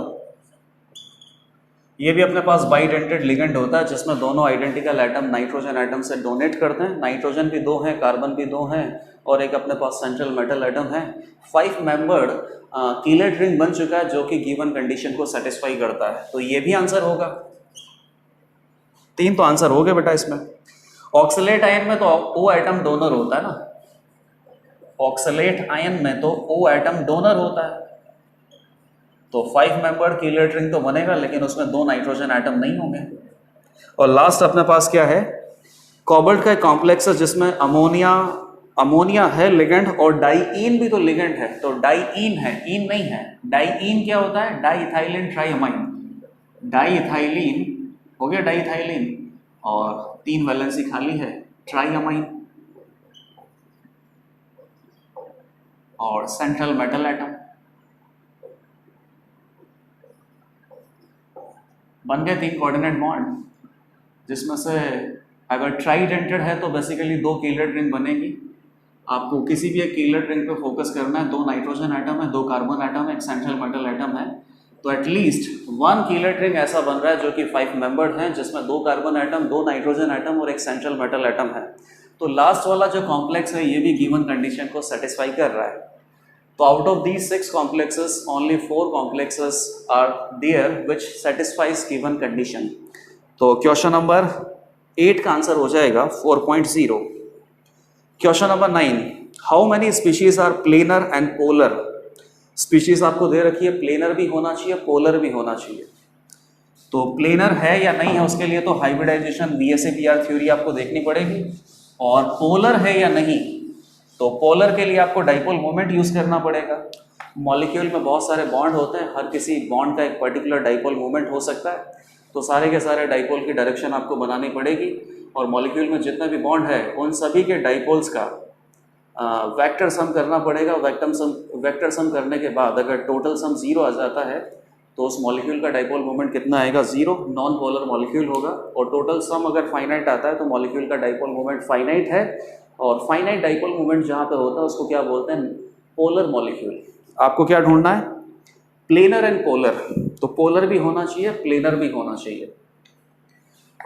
ये भी अपने पास बाइडेंटेड लिगेंड होता है जिसमें दोनों आइडेंटिकल एटम नाइट्रोजन एटम से डोनेट करते हैं। नाइट्रोजन भी 2 हैं, कार्बन भी 2 हैं और एक अपने पास सेंट्रल मेटल एटम है। 5 मेंबर्ड कीलेट रिंग बन चुका है जो कि गिवन कंडीशन को सेटिस्फाई करता है, तो ये भी आंसर होगा। 3 तो आंसर हो गए बेटा इसमें। ऑक्सलेट आयन में तो O एटम डोनर होता है ना, ऑक्सलेट आयन में तो O एटम डोनर होता है, तो 5 मेंबर्ड कीलेट रिंग तो बनेगा लेकिन उसमें 2 नाइट्रोजन एटम नहीं होंगे। और लास्ट अपने पास क्या है? कोबाल्ट का एक कॉम्प्लेक्स है जिसमें अमोनिया, अमोनिया है लिगेंड और डाईईन भी तो लिगेंड है, तो डाईईन है, ईन नहीं है। डाईईन क्या होता है? डाईइथाइलिन ट्राइअमाइन। डाईइथाइलिन हो गया डाईइथाइलिन, और 3 वैलेंसी खाली है, ट्राइअमाइन और सेंट्रल मेटल एटम। बन गए 3 कोऑर्डिनेट बॉन्ड, जिसमें से अगर ट्राइडेंटेड है तो बेसिकली 2 कीलेट रिंग बनेगी। आपको किसी भी एक कीलेट रिंग पे फोकस करना है, 2 नाइट्रोजन एटम है, 2 कार्बन एटम है, एक सेंट्रल मेटल एटम है, तो एटलीस्ट 1 कीलेट रिंग ऐसा बन रहा है जो कि 5 मेंबर्ड है, जिसमें 2 कार्बन एटम, 2 नाइट्रोजन एटम और एक सेंट्रल मेटल एटम है। तो लास्ट वाला जो कॉम्प्लेक्स है ये भी गिवन कंडीशन को सेटिस्फाई कर रहा है। तो out of these 6 complexes only 4 complexes are there which satisfies given condition। तो क्वेश्चन नंबर 8 का आंसर हो जाएगा 4.0। Question number 9, how many species are planar and polar. Species आपको दे रखी है, प्लेनर भी होना चाहिए, पोलर भी होना चाहिए। तो प्लेनर है या नहीं है उसके लिए तो हाइब्रिडाइजेशन VSEPR थ्योरी आपको देखनी पड़ेगी, और पोलर है या नहीं तो पोलर के लिए आपको डाइपोल मोमेंट यूज करना पड़ेगा। मॉलिक्यूल में बहुत सारे बॉन्ड होते हैं, हर किसी बॉन्ड का एक पर्टिकुलर डाइपोल मोमेंट हो सकता है, तो सारे के सारे डाइपोल की डायरेक्शन आपको बनानी पड़ेगी, और मॉलिक्यूल में जितना भी बॉन्ड है उन सभी के डाइपोल्स का वेक्टर सम करना पड़ेगा। वेक्टर सम करने के बाद अगर टोटल सम 0 आ जाता है तो उस मॉलिक्यूल का डाइपोल मोमेंट कितना आएगा? 0। नॉन पोलर मॉलिक्यूल होगा। और टोटल सम अगर फाइनाइट आता है तो मॉलिक्यूल का डाइपोल मोमेंट फाइनाइट है, और फाइनाइट डाइपोल मोमेंट जहाँ पे होता है उसको क्या बोलते हैं? Polar molecule. आपको क्या ढूंढना है? Planar and polar. तो पोलर भी होना चाहिए, प्लेनर भी होना चाहिए।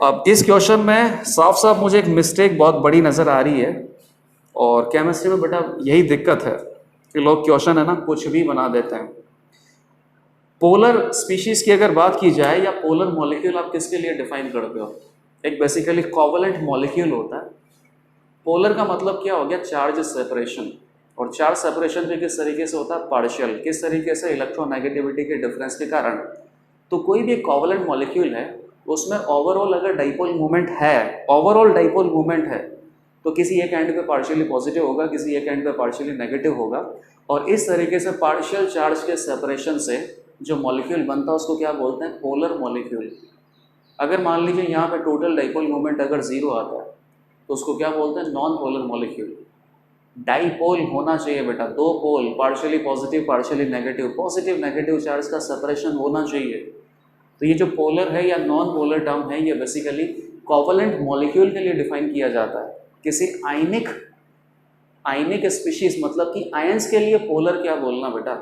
अब इस क्वेश्चन में साफ साफ मुझे एक मिस्टेक बहुत बड़ी नज़र आ रही है, और केमिस्ट्री में बेटा यही दिक्कत है कि लोग क्वेश्चन है ना कुछ भी बना देते हैं। पोलर स्पीशीज की अगर बात की जाए, या पोलर मॉलिक्यूल आप किसके लिए डिफाइन करते हो? एक बेसिकली कोवलेंट मॉलिक्यूल होता है। पोलर का मतलब क्या हो गया? Charge separation. और चार्ज सेपरेशन भी किस तरीके से होता है? पार्शियल। किस तरीके से? इलेक्ट्रोनेगेटिविटी के डिफरेंस के कारण। तो कोई भी कोवलेंट मॉलिक्यूल है उसमें ओवरऑल अगर डाइपोल मोमेंट है, ओवरऑल डाइपोल मोमेंट है, तो किसी एक एंड पे पार्शियली पॉजिटिव होगा, किसी एक एंड पे पार्शियली नेगेटिव होगा, और इस तरीके से पार्शियल चार्ज के सेपरेशन से जो मॉलिक्यूल बनता है उसको क्या बोलते हैं? Polar molecule. अगर मान लीजिए यहाँ पे टोटल डाइपोल मोमेंट अगर 0 आता है तो उसको क्या बोलते हैं? Non polar molecule. डाइपोल होना चाहिए बेटा, 2 pole, partially positive partially negative, positive negative charge का सेपरेशन होना चाहिए। तो ये जो पोलर है या नॉन पोलर टर्म है, ये बेसिकली कोवलेंट मॉलिक्यूल के लिए डिफाइन किया जाता है। किसी आयनिक स्पीशीज मतलब कि आयंस के लिए पोलर क्या बोलना बेटा?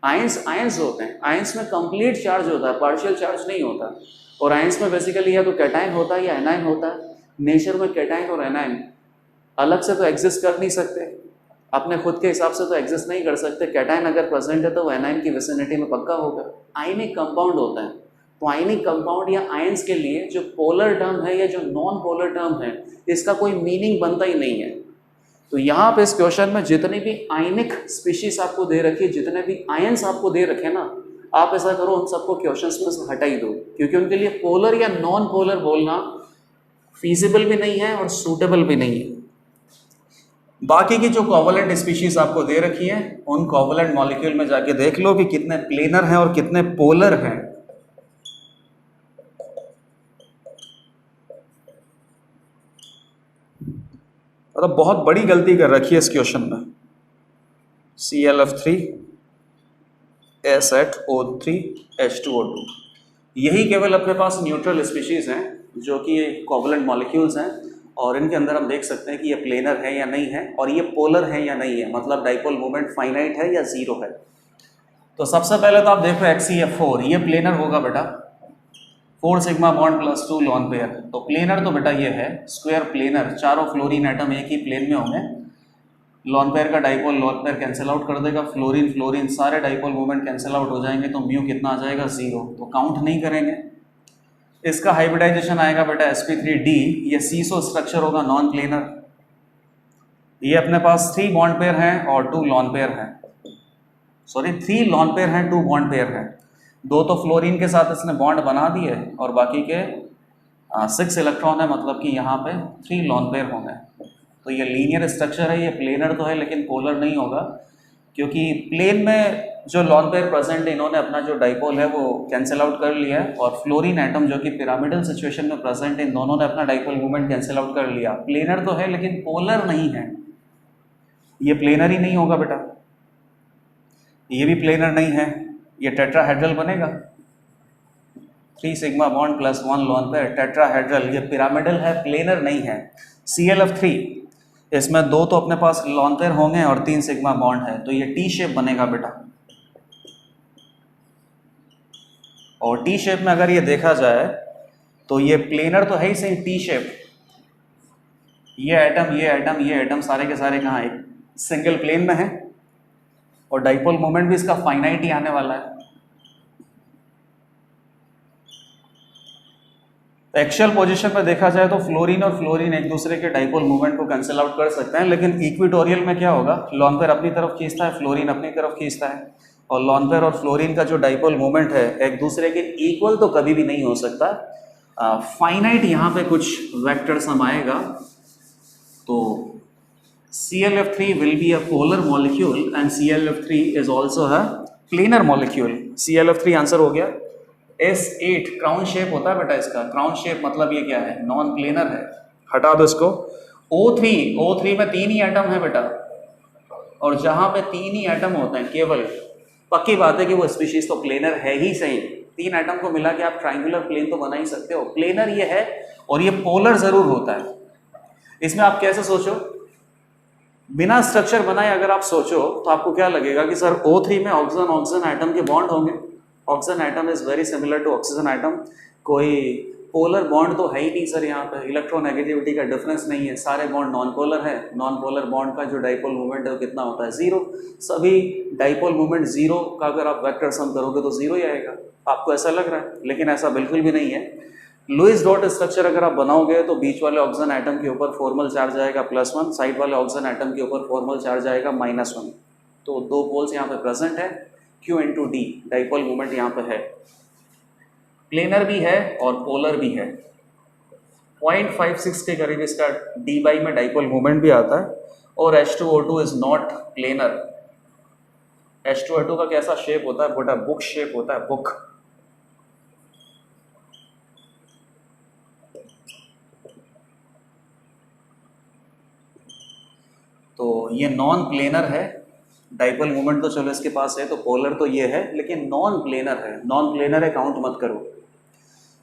आयंस होते हैं, आयंस में कंप्लीट चार्ज होता है, पार्शियल चार्ज नहीं होता। और आयंस में बेसिकली या तो कैटायन होता है या एनायन होता है। नेचर में कैटायन और एनायन अलग से तो एग्जिस्ट कर नहीं सकते, अपने खुद के हिसाब से तो एग्जिस्ट नहीं कर सकते। कैटायन अगर प्रेजेंट है तो वो एनायन की विसिनिटी में पक्का होगा। आयनिक कंपाउंड होता है, तो आयनिक कंपाउंड या आयंस के लिए जो पोलर टर्म है या जो नॉन पोलर टर्म है, इसका कोई मीनिंग बनता ही नहीं है। तो यहाँ पे इस क्वेश्चन में जितनी भी आयनिक स्पीशीज आपको दे रखी है, जितने भी आयंस आपको दे रखे ना, आप ऐसा करो उन सबको क्वेश्चंस में से हटा ही दो, क्योंकि उनके लिए पोलर या नॉन पोलर बोलना फीजिबल भी नहीं है और सूटेबल भी नहीं है। बाकी की जो कोवलेंट स्पीशीज आपको दे रखी है उन कोवलेंट मॉलिक्यूल में जाके देख लो कि कितने प्लेनर हैं और कितने पोलर हैं। मतलब बहुत बड़ी गलती कर रखी है इस क्वेश्चन में। ClF3 SH3 H2O2, यही केवल अपने पास न्यूट्रल स्पीशीज हैं जो कि कोवलेंट मॉलिक्यूल्स हैं, और इनके अंदर हम देख सकते हैं कि ये प्लेनर है या नहीं है, और ये पोलर है या नहीं है, मतलब डाइपोल मोमेंट फाइनाइट है या 0 है। तो सबसे पहले तो आप देखो HCF4, ये प्लेनर होगा बेटा, 4 sigma bond plus 2 lone pair. तो प्लेनर तो बेटा ये है स्क्वायर प्लेनर, चारों फ्लोरीन एटम एक ही प्लेन में होंगे। लॉन पेयर का dipole lone pair cancel out कर देगा, फ्लोरीन फ्लोरीन सारे डाइपोल मोमेंट कैंसिल आउट हो जाएंगे, तो म्यू कितना आ जाएगा? 0। तो काउंट नहीं करेंगे। इसका हाइब्रिडाइजेशन आएगा बेटा sp3d, ये सीसो स्ट्रक्चर होगा नॉन प्लेनर। ये अपने पास 3 बॉन्ड पेयर हैं और 2 लॉन पेयर हैं, सॉरी 3 लॉन पेयर हैं, 2 बॉन्ड पेयर हैं। 2 तो फ्लोरीन के साथ इसने बॉन्ड बना दिए और बाकी के 6 इलेक्ट्रॉन है, मतलब कि यहाँ पे 3 लॉन पेयर होंगे। तो ये लीनियर स्ट्रक्चर है, ये प्लेनर तो है लेकिन पोलर नहीं होगा, क्योंकि प्लेन में जो लॉन पेयर प्रेजेंट है इन्होंने अपना जो डाइपोल है वो कैंसिल आउट कर लिया है, और फ्लोरीन एटम जो कि पिरामिडल सिचुएशन में प्रेजेंट है इन दोनों ने अपना डाइपोल मूवमेंट कैंसिल आउट कर लिया। प्लेनर तो है लेकिन पोलर नहीं है, ये प्लेनर ही नहीं होगा बेटा, ये भी प्लेनर नहीं है, ये टेट्राहेड्रल बनेगा। 3 sigma bond plus 1 lone pair tetrahedral, ये पिरामिडल है, प्लेनर नहीं है। ClF3 इसमें 2 तो अपने पास लॉन पेयर होंगे और 3 सिग्मा बॉन्ड है, तो ये टी शेप बनेगा बेटा। और टी शेप में अगर ये देखा जाए तो ये प्लेनर तो है ही सही, टी शेप, ये एटम ये एटम ये एटम सारे के सारे कहाँ एक सिंगल प्लेन में है, और डाइपोल मोमेंट भी इसका फाइनाइट ही आने वाला है। एक्चुअल पोजीशन में देखा जाए तो फ्लोरीन और फ्लोरीन एक दूसरे के डाइपोल मूवमेंट को कैंसिल आउट कर सकते हैं, लेकिन इक्विटोरियल में क्या होगा, लॉन पेयर अपनी तरफ खींचता है, फ्लोरीन अपनी तरफ खींचता है, और लॉन पेयर और फ्लोरीन का जो डाइपोल मूवमेंट है एक दूसरे के इक्वल तो कभी भी नहीं हो सकता। फाइनाइट यहाँ पे कुछ वेक्टर सम आएगा, तो ClF3 will be a polar molecule and ClF3 is also a planar molecule। ClF3 answer हो गया। S8 क्राउन शेप होता है बेटा इसका, क्राउन शेप मतलब ये क्या है, नॉन प्लेनर है, हटा दो इसको। O3 में 3 ही एटम है बेटा, और जहां पे 3 ही एटम होते हैं केवल, पक्की बात है कि वो स्पीशीज तो प्लेनर है ही सही, 3 एटम को मिला के आप ट्राइंगुलर प्लेन तो बना ही सकते हो, प्लेनर ये है, और ये पोलर जरूर होता है। इसमें आप कैसे सोचो, बिना स्ट्रक्चर बनाए अगर आप सोचो तो आपको क्या लगेगा कि सर O3 में ऑक्सीजन ऑक्सीजन एटम के बॉन्ड होंगे, oxygen atom is very similar to oxygen atom, कोई पोलर बॉन्ड तो है ही नहीं सर, यहाँ पे इलेक्ट्रोनेगेटिविटी का डिफरेंस नहीं है, सारे बॉन्ड नॉन पोलर है, नॉन पोलर बॉन्ड का जो डाइपोल मूवमेंट है वो कितना होता है, 0। सभी डाइपोल मूवमेंट 0 का अगर आप वेक्टर सम करोगे तो 0 ही आएगा, आपको ऐसा लग रहा है, लेकिन ऐसा बिल्कुल भी नहीं है। लुईस डॉट स्ट्रक्चर अगर आप बनाओगे तो बीच वाले ऑक्सीजन एटम के ऊपर फॉर्मल चार्ज आएगा +1, साइड वाले ऑक्सीजन एटम के ऊपर फॉर्मल चार्ज आएगा -1, तो 2 पोल्स यहाँ पे प्रेजेंट है, Q × D डाइपोल मूवमेंट यहाँ पे है, प्लेनर भी है और पोलर भी है। 0.56 के करीब इसका D में डाइपोल मूवमेंट भी आता है, और H2O2 is not planar. H2O2 का कैसा शेप होता है बेटा, बुक शेप होता है, बुक। तो ये नॉन प्लेनर है, डाइपोल मूवमेंट तो चलो इसके पास है, तो पोलर तो ये है, लेकिन नॉन प्लेनर है, नॉन प्लेनर है, काउंट मत करो।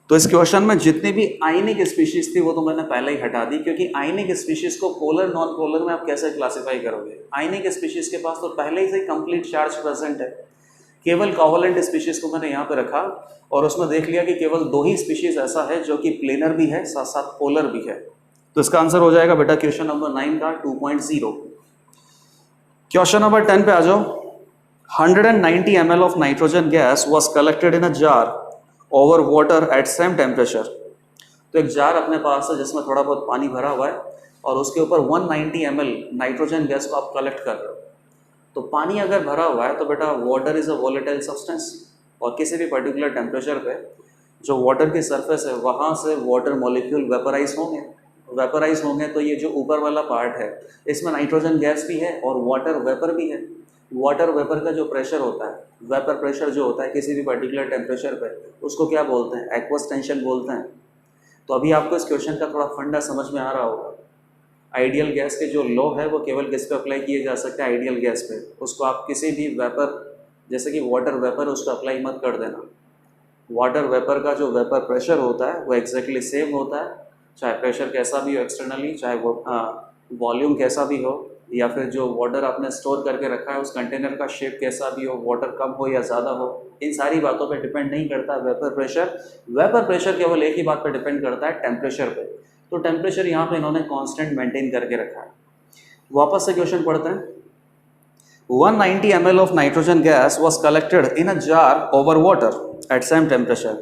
तो इस क्वेश्चन में जितनी भी आयनिक स्पीशीज थी वो तो मैंने पहले ही हटा दी, क्योंकि आयनिक स्पीशीज को पोलर नॉन पोलर में आप कैसे क्लासिफाई करोगे, आयनिक स्पीशीज के पास तो पहले ही से कंप्लीट चार्ज प्रेजेंट है। केवल कोवलेंट स्पीशीज को मैंने यहाँ पे रखा, और उसमें देख लिया कि केवल 2 ही स्पीशीज ऐसा है जो कि प्लेनर भी है साथ साथ पोलर भी है। तो इसका आंसर हो जाएगा बेटा क्वेश्चन नंबर 9 का 2.0। क्वेश्चन नंबर 10 पे आ जाओ। 190 ml of nitrogen gas was collected in a jar over water at same temperature। तो एक जार अपने पास है जिसमें थोड़ा बहुत पानी भरा हुआ है, और उसके ऊपर 190 ml नाइट्रोजन गैस को आप कलेक्ट कर रहे हो। तो पानी अगर भरा हुआ है तो बेटा water is a volatile substance, और किसी भी पर्टिकुलर टेम्परेचर पे जो वाटर की सरफेस है वहाँ से वाटर मॉलिक्यूल वेपराइज होंगे, तो ये जो ऊपर वाला पार्ट है इसमें नाइट्रोजन गैस भी है और वाटर वेपर भी है। वाटर वेपर का जो प्रेशर होता है, वेपर प्रेशर जो होता है किसी भी पर्टिकुलर टेम्परेचर पे, उसको क्या बोलते हैं, एक्वस टेंशन बोलते हैं। तो अभी आपको इस क्वेश्चन का थोड़ा फंडा समझ में आ रहा होगा। आइडियल गैस के जो लॉ है वो केवल किस पे अप्लाई किए जा सकते हैं, आइडियल गैस पे। उसको आप किसी भी वेपर, जैसे कि वाटर वेपर, उसको अप्लाई मत कर देना। वाटर वेपर का जो वेपर प्रेशर होता है वो एग्जैक्टली सेम होता है, चाहे प्रेशर कैसा भी हो एक्सटर्नली, चाहे वो वॉल्यूम कैसा भी हो, या फिर जो वाटर आपने स्टोर करके रखा है उस कंटेनर का शेप कैसा भी हो, वाटर कम हो या ज़्यादा हो, इन सारी बातों पे डिपेंड नहीं करता वेपर प्रेशर। वेपर प्रेशर केवल एक ही बात पे डिपेंड करता है, टेम्परेचर पे। तो टेम्परेचर यहाँ पे इन्होंने कांस्टेंट मेंटेन करके रखा है। वापस से क्वेश्चन पढ़ते हैं। 190 ml of nitrogen gas was collected in a jar over water at same temperature.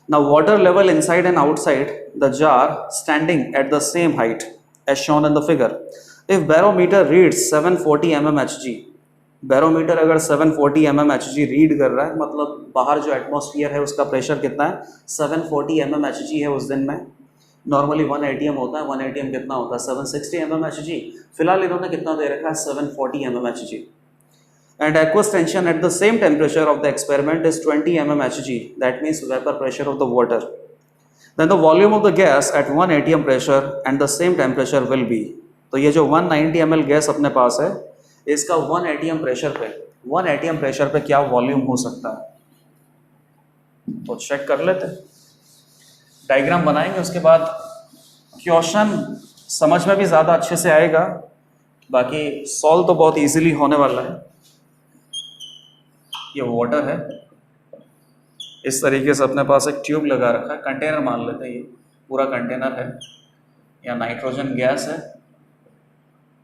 Now water level inside and outside the jar standing at the same height as shown in the figure. If barometer reads 740 mmHg, barometer अगर 740 mmHg read कर रहा है, मतलब बाहर जो atmosphere है उसका pressure कितना है, 740 mmHg है उस दिन में, नॉर्मली 1 atm होता है, 1 atm कितना होता है 760 mmHg, फिलहाल इन्होंने कितना दे रखा है 740 mmHg। And aqueous tension at the same temperature of the experiment is 20 mmHg, that means vapor pressure of the water, then the volume of the gas at 1 atm pressure and the same temperature will be। तो ये जो 190 ml gas अपने पास है, इसका 1 atm pressure पे क्या volume हो सकता है, तो चेक कर लेते हैं। डायग्राम बनाएंगे, उसके बाद क्वेश्चन समझ में भी ज़्यादा अच्छे से आएगा, बाकी सॉल्व तो बहुत इजीली होने वाला है। ये वाटर है, इस तरीके से अपने पास एक ट्यूब लगा रखा है, कंटेनर मान लेते हैं, ये पूरा कंटेनर है, या नाइट्रोजन गैस है,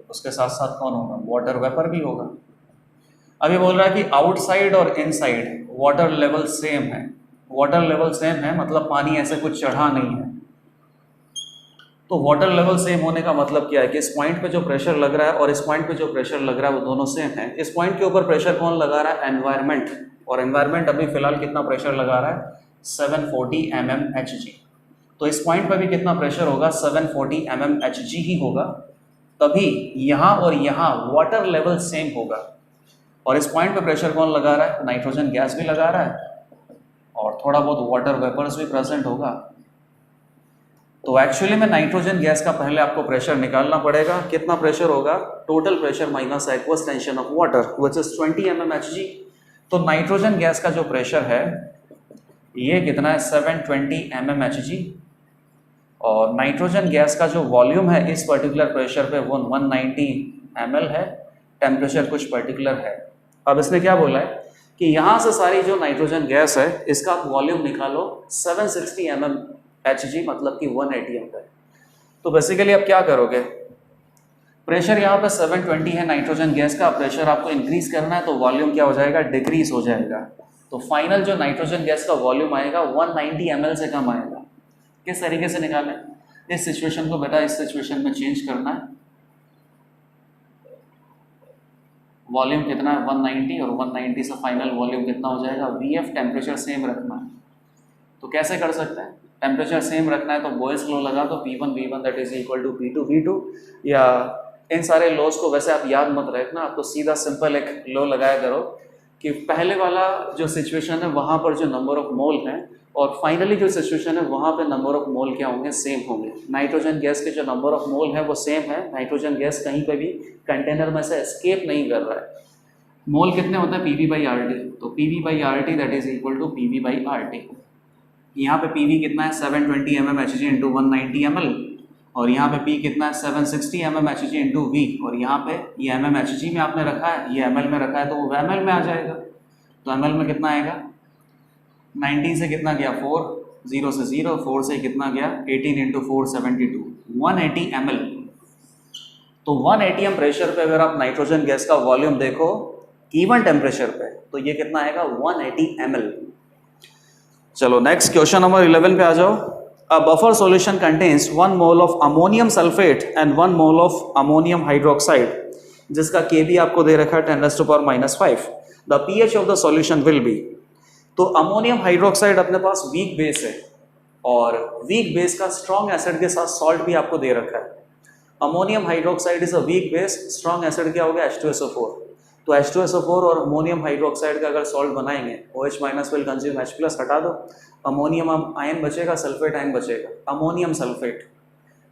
उसके साथ साथ कौन होगा, वाटर वेपर भी होगा। अभी बोल रहा है कि आउटसाइड और इनसाइड वाटर लेवल सेम है, वाटर लेवल सेम है मतलब पानी ऐसे कुछ चढ़ा नहीं है। तो वाटर लेवल सेम होने का मतलब क्या है कि इस पॉइंट पे जो प्रेशर लग रहा है और इस पॉइंट पे जो प्रेशर लग रहा है वो दोनों सेम है। इस पॉइंट के ऊपर प्रेशर कौन लगा रहा है, एनवायरनमेंट, और एनवायरनमेंट अभी फिलहाल कितना प्रेशर लगा रहा है 740 mmHg। तो इस पॉइंट पे भी कितना प्रेशर होगा 740 mmHg ही होगा, तभी यहाँ और यहाँ वाटर लेवल सेम होगा। और इस पॉइंट पे प्रेशर कौन लगा रहा है, नाइट्रोजन गैस भी लगा रहा है और थोड़ा बहुत वाटर वेपर्स भी प्रेजेंट होगा। तो एक्चुअली में नाइट्रोजन गैस का पहले आपको प्रेशर निकालना पड़ेगा, कितना प्रेशर होगा, total pressure minus aqueous tension of water which is 20 mmHg। तो नाइट्रोजन गैस का जो प्रेशर है ये कितना है 720 mmHg, और नाइट्रोजन गैस का जो वॉल्यूम है इस पर्टिकुलर प्रेशर पे वो 190 ml है, टेम्परेचर कुछ पर्टिकुलर है। अब इसने क्या बोला है कि यहाँ से सारी जो नाइट्रोजन गैस है इसका वॉल्यूम निकालो 760 mmHg, मतलब कि 1 atm है। तो बेसिकली आप क्या करोगे, प्रेशर यहाँ पे 720 है नाइट्रोजन गैस का, प्रेशर आपको इंक्रीज करना है तो वॉल्यूम क्या हो जाएगा, डिक्रीज हो जाएगा। तो फाइनल जो नाइट्रोजन गैस का वॉल्यूम आएगा 190 ml से कम आएगा। किस तरीके से निकालें, इस सिचुएशन को बेटा इस सिचुएशन में चेंज करना है, वॉल्यूम कितना है 190 और 190 से फाइनल वॉल्यूम कितना हो जाएगा Vf, टेम्परेचर सेम रखना है। तो कैसे कर सकते हैं, टेम्परेचर सेम रखना है तो बॉयल्स लॉ लगा दो, P1 V1 that is equal to P2 V2, या इन सारे लॉज को वैसे आप याद मत रखना, आप तो सीधा सिंपल एक लॉ लगाया करो कि पहले वाला जो सिचुएशन है वहाँ पर जो नंबर ऑफ मोल हैं और फाइनली जो सिचुएशन है वहाँ पे नंबर ऑफ मोल क्या होंगे, सेम होंगे। नाइट्रोजन गैस के जो नंबर ऑफ मोल है वो सेम है, नाइट्रोजन गैस कहीं पे भी कंटेनर में से एस्केप नहीं कर रहा है। मोल कितने होते हैं PV/RT, तो PV/RT that is equal to PV/RT। यहाँ पे PV कितना है 720 mmHg इंटू 190 ml, और यहाँ पे P कितना है 760 mmHg इंटू V, और यहाँ पे ये mmHg में आपने रखा है, ये ml में रखा है तो वो ml में आ जाएगा। तो ml में कितना आएगा, 19 से कितना गया 4, 0 से 0, 4 से कितना गया 18 इंटू 4 72, 180 ml। तो 1 atm प्रेशर पे अगर आप नाइट्रोजन गैस का वॉल्यूम देखो इवन टेम्परेचर पे तो ये कितना आएगा 180 ml। चलो नेक्स्ट क्वेश्चन नंबर 11 पे आ जाओ। A buffer solution contains 1 mole of ammonium sulphate and 1 mole of ammonium hydroxide, जिसका Kb आपको दे रखा है 10⁻⁵। The pH of the solution will be. तो अमोनियम हाइड्रोक्साइड अपने पास वीक बेस है और वीक बेस का स्ट्रॉन्ग एसिड के साथ सॉल्ट भी आपको दे रखा है। Ammonium hydroxide is a weak base, strong acid क्या हो गया H2SO4। तो H2SO4 और अमोनियम हाइड्रोक्साइड का अगर सॉल्ट बनाएंगे OH minus will consume H plus, हटा दो, अमोनियम आयन बचेगा, सल्फेट आयन बचेगा, अमोनियम सल्फेट।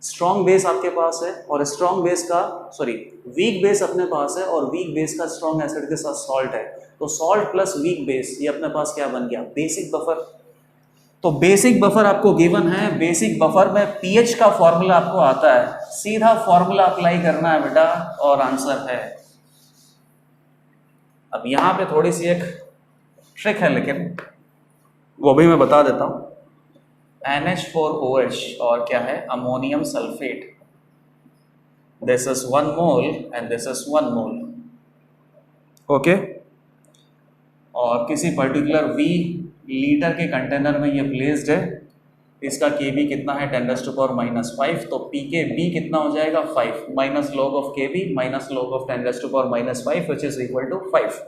स्ट्रॉन्ग बेस आपके पास है और स्ट्रॉन्ग बेस का वीक बेस अपने पास है और वीक बेस का स्ट्रॉन्ग एसिड के साथ सॉल्ट है, तो सॉल्ट प्लस वीक बेस ये अपने पास क्या बन गया, बेसिक बफर। तो बेसिक बफर आपको गिवन है, बेसिक बफर में पीएच का फॉर्मूला आपको आता है, सीधा फॉर्मूला अप्लाई करना है बेटा और आंसर है। अब यहाँ पे थोड़ी सी एक ट्रिक है लेकिन वो भी मैं बता देता हूँ। NH4OH और क्या है, ammonium sulphate, this is 1 mole and this is 1 mole, okay. और किसी पर्टिकुलर V लीटर के कंटेनर में ये प्लेस्ड है, इसका Kb कितना है 10⁻⁵, तो Pkb कितना हो जाएगा 5 minus log of Kb minus log of 10⁻⁵ which is equal to 5।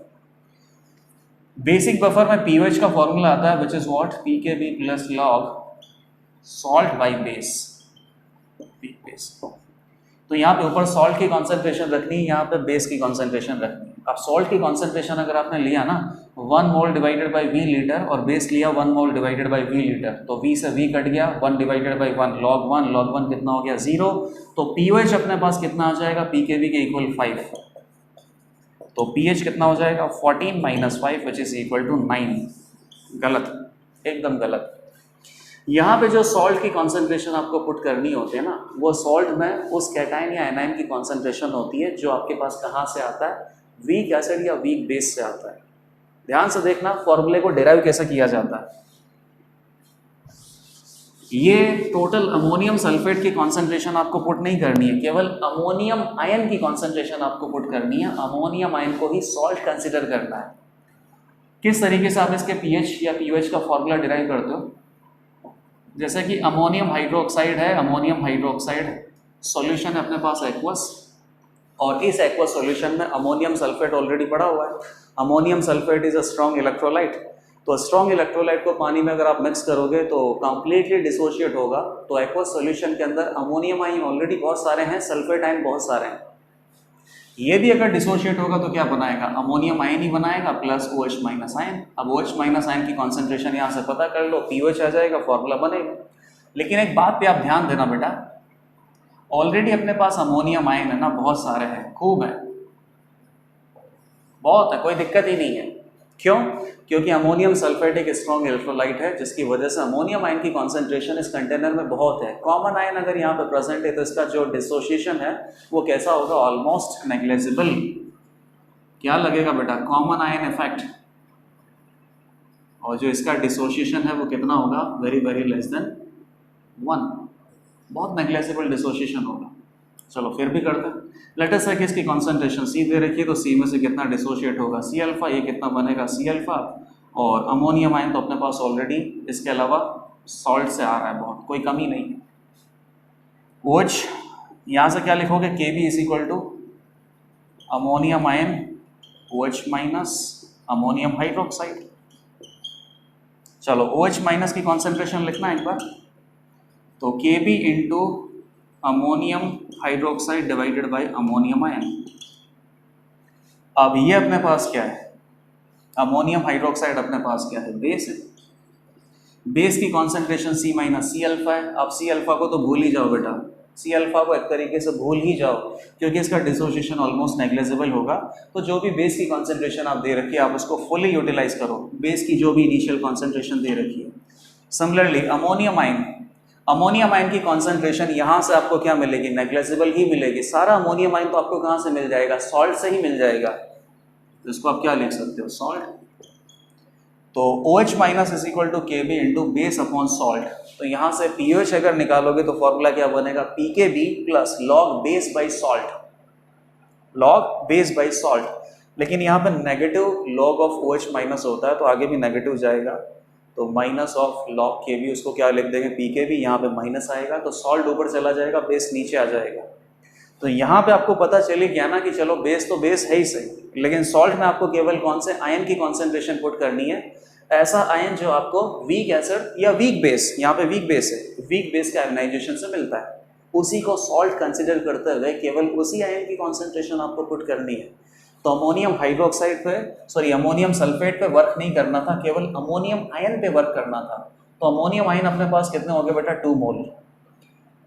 Basic buffer में pOH का फॉर्मूला आता है which is what, Pkb plus log salt by base. Base. तो यहाँ पे ऊपर सॉल्ट की कॉन्सेंट्रेशन रखनी है, यहाँ पे बेस की कॉन्सेंट्रेशन रखनी है। अब सॉल्ट की कॉन्सेंट्रेशन अगर आपने लिया ना 1 mole divided by V litre और बेस लिया 1 mole divided by V litre, तो वी से वी कट गया, 1 डिवाइडेड बाई 1 log 1 कितना हो गया 0। तो पीओएच अपने पास कितना आ जाएगा, पीकेवी के इक्वल 5। तो पीएच कितना हो जाएगा 14 minus 5 which is equal to 9। गलत, एकदम गलत। यहाँ पे जो सॉल्ट की कॉन्सेंट्रेशन आपको पुट करनी होती है ना, वो सॉल्ट में उस कैटाइन या एनाइन की कॉन्सेंट्रेशन होती है जो आपके पास कहाँ से आता है, वीक एसिड या वीक बेस से आता है। ध्यान से देखना फॉर्मूले को डिराइव कैसे किया जाता है। ये टोटल अमोनियम सल्फेट की कॉन्सेंट्रेशन आपको पुट नहीं करनी है, केवल अमोनियम आयन की कॉन्सेंट्रेशन आपको पुट करनी है। अमोनियम आयन को ही सॉल्ट कंसिडर करना है। किस तरीके से आप इसके पीएच या पीओएच का फॉर्मूला डिराइव करते हो, जैसे कि अमोनियम हाइड्रोक्साइड है, अमोनियम हाइड्रोक्साइड सॉल्यूशन है अपने पास एक्वस, और इस एक्वस सॉल्यूशन में अमोनियम सल्फेट ऑलरेडी पड़ा हुआ है। Ammonium sulphate is a strong electrolyte, तो स्ट्रॉन्ग इलेक्ट्रोलाइट को पानी में अगर आप मिक्स करोगे तो कंप्लीटली डिसोशिएट होगा। तो एक्वस सॉल्यूशन के अंदर अमोनियम आयन ऑलरेडी बहुत सारे हैं, सल्फेट आयन बहुत सारे हैं। ये भी अगर डिसोशिएट होगा तो क्या बनाएगा, अमोनियम आयन ही बनाएगा प्लस OH माइनस आयन। अब OH माइनस आयन की कॉन्सेंट्रेशन यहाँ से पता कर लो, पीओएच आ जाएगा, फॉर्मूला बनेगा। लेकिन एक बात पे आप ध्यान देना बेटा, ऑलरेडी अपने पास अमोनियम आयन है ना, बहुत सारे हैं, खूब है, बहुत है, कोई दिक्कत ही नहीं है। क्यों? क्योंकि अमोनियम सल्फेट एक स्ट्रॉन्ग इलेक्ट्रोलाइट है, जिसकी वजह से अमोनियम आयन की कॉन्सेंट्रेशन इस कंटेनर में बहुत है। कॉमन आयन अगर यहाँ पे प्रेजेंट है तो इसका जो डिसोसिएशन है वो कैसा होगा, ऑलमोस्ट नेग्लिजिबल। क्या लगेगा बेटा, कॉमन आयन इफेक्ट, और जो इसका डिसोसिएशन है वो कितना होगा, वेरी वेरी लेस देन 1, बहुत नेग्लिजिबल डिसोसिएशन होगा। चलो फिर भी करते हैं। लेट अस से कि इसकी कॉन्सेंट्रेशन C दे रखी है, तो C में से कितना डिसोशिएट होगा, C अल्फा, ये कितना बनेगा C अल्फा, और अमोनियम आयन तो अपने पास ऑलरेडी इसके अलावा सॉल्ट से आ रहा है, बहुत, कोई कमी नहीं है। OH यहाँ से क्या लिखोगे, Kb is equal to ammonium ion OH minus ammonium hydroxide. चलो OH माइनस की कॉन्सेंट्रेशन लिखना एक बार, तो Kb into ammonium hydroxide divided by ammonium ion. अब ये अपने पास क्या है, अमोनियम हाइड्रोक्साइड अपने पास क्या है, बेस है। बेस की concentration C minus C alpha है। अब C अल्फा को तो भूल ही जाओ बेटा, C अल्फा को एक तरीके से भूल ही जाओ, क्योंकि इसका डिसोसिएशन ऑलमोस्ट नेग्लिजिबल होगा। तो जो भी बेस की कॉन्सेंट्रेशन आप दे रखी है, आप उसको फुली यूटिलाइज करो, बेस की जो भी इनिशियल कॉन्सेंट्रेशन दे रखी है। सिमिलरली अमोनियम आयन की कॉन्सेंट्रेशन यहाँ से आपको क्या मिलेगी, नेग्लिजिबल ही मिलेगी। सारा अमोनियम आयन तो आपको कहाँ से मिल जाएगा, सॉल्ट से ही मिल जाएगा। तो इसको आप क्या लिख सकते हो, सॉल्ट। तो OH minus is equal to Kb into base upon salt. तो यहाँ से pH अगर निकालोगे तो फॉर्मूला क्या बनेगा, Pkb plus log base by salt, log base by salt. लेकिन यहाँ पे negative log of OH minus होता है, तो आगे भी नेगेटिव जाएगा, तो माइनस ऑफ लॉग Kb, उसको क्या लिख देंगे Pkb, यहाँ पे माइनस आएगा, तो सॉल्ट ऊपर चला जाएगा, बेस नीचे आ जाएगा। तो यहाँ पे आपको पता चले गया ना कि चलो बेस तो बेस है ही सही, लेकिन सॉल्ट में आपको केवल कौन से आयन की कॉन्सेंट्रेशन पुट करनी है, ऐसा आयन जो आपको वीक एसिड या वीक बेस, यहाँ पे वीक बेस है, वीक बेस के आयनाइजेशन से मिलता है, उसी को सॉल्ट कंसिडर करते हुए केवल उसी आयन की कॉन्सेंट्रेशन आपको पुट करनी है। तो अमोनियम हाइड्रोक्साइड पे, सॉरी अमोनियम सल्फेट पे वर्क नहीं करना था, केवल अमोनियम आयन पे वर्क करना था। तो अमोनियम आयन अपने पास कितने हो गए बेटा, 2 मोल।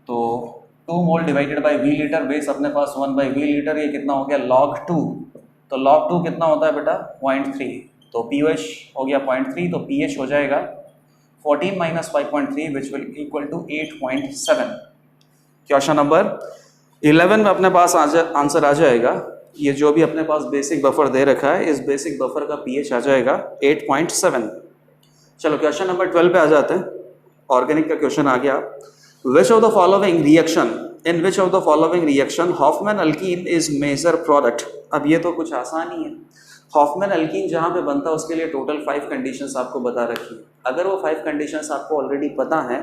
तो 2 mole divided by V litre, base अपने पास 1 बाई वी लीटर, ये कितना हो गया log 2। तो log 2 कितना होता है बेटा, 0.3। तो pH हो गया 0.3, तो pH हो जाएगा 14 minus 5.3 which will equal to 8.7। Question number 11 में अपने पास आंसर आ जाएगा। ये जो भी अपने पास बेसिक बफर दे रखा है, इस बेसिक बफर का pH आ जाएगा 8.7। चलो क्वेश्चन नंबर 12 पे आ जाते हैं। ऑर्गेनिक का क्वेश्चन आ गया। Which of the following reaction, in which of the following reaction Hoffman alkene is major product? अब ये तो कुछ आसान ही है। हॉफमैन अल्कीन जहाँ पे बनता है उसके लिए टोटल 5 कंडीशंस आपको बता रखी है। अगर वो 5 कंडीशंस आपको ऑलरेडी पता है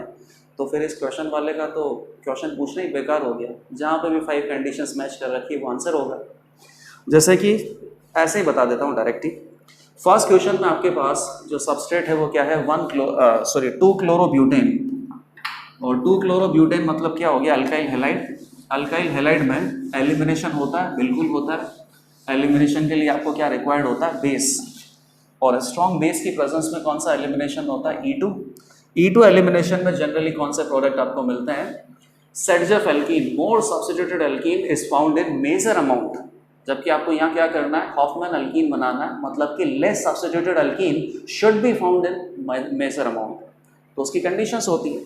तो फिर इस क्वेश्चन वाले का तो क्वेश्चन पूछना ही बेकार हो गया। जहाँ पे भी 5 कंडीशंस मैच कर रखी है वो आंसर होगा। जैसे कि ऐसे ही बता देता हूँ डायरेक्टली। फर्स्ट क्वेश्चन में आपके पास जो सबस्ट्रेट है वो क्या है, 2 क्लोरोब्यूटेन। और 2-क्लोरोब्यूटेन मतलब क्या हो गया, अल्काइल हैलाइड। अल्काइल हैलाइड में एलिमिनेशन होता है, बिल्कुल होता है। एलिमिनेशन के लिए आपको क्या रिक्वायर्ड होता है, बेस। और स्ट्रॉन्ग बेस की प्रेजेंस में कौन सा एलिमिनेशन होता है, E2। E2 एलिमिनेशन में जनरली कौन से प्रोडक्ट आपको मिलते हैं, Saytzeff alkene. More substituted alkene is found in major amount. जबकि आपको यहाँ क्या करना है, हॉफमैन अल्कीन बनाना है, मतलब कि less substituted alkene should be found in major amount. तो उसकी कंडीशंस होती है।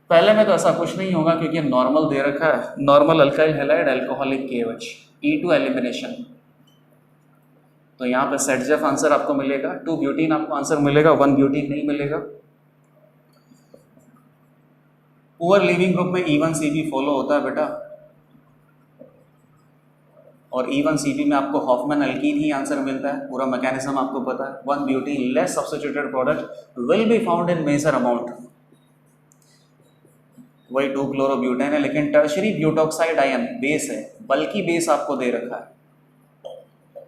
पहले में तो ऐसा कुछ नहीं होगा क्योंकि नॉर्मल दे रखा है, normal alkyl halide alcoholic KOH, E2 elimination. तो यहाँ पे सेडजफ आंसर आपको मिलेगा, 2 ब्यूटीन आपको आंसर मिलेगा, 1 ब्यूटीन नहीं मिलेगा। पुअर लीविंग ग्रुप में E1CP फॉलो होता है बेटा, और E1CP में आपको हॉफमैन अल्कीन ही आंसर मिलता है। पूरा मैकेनिज्म आपको पता है। 1 butene less substituted product will be found in major amount. वही 2-क्लोरोब्यूटेन है, लेकिन टर्शरी ब्यूटॉक्साइड आयन बेस है, बल्कि बेस आपको दे रखा है।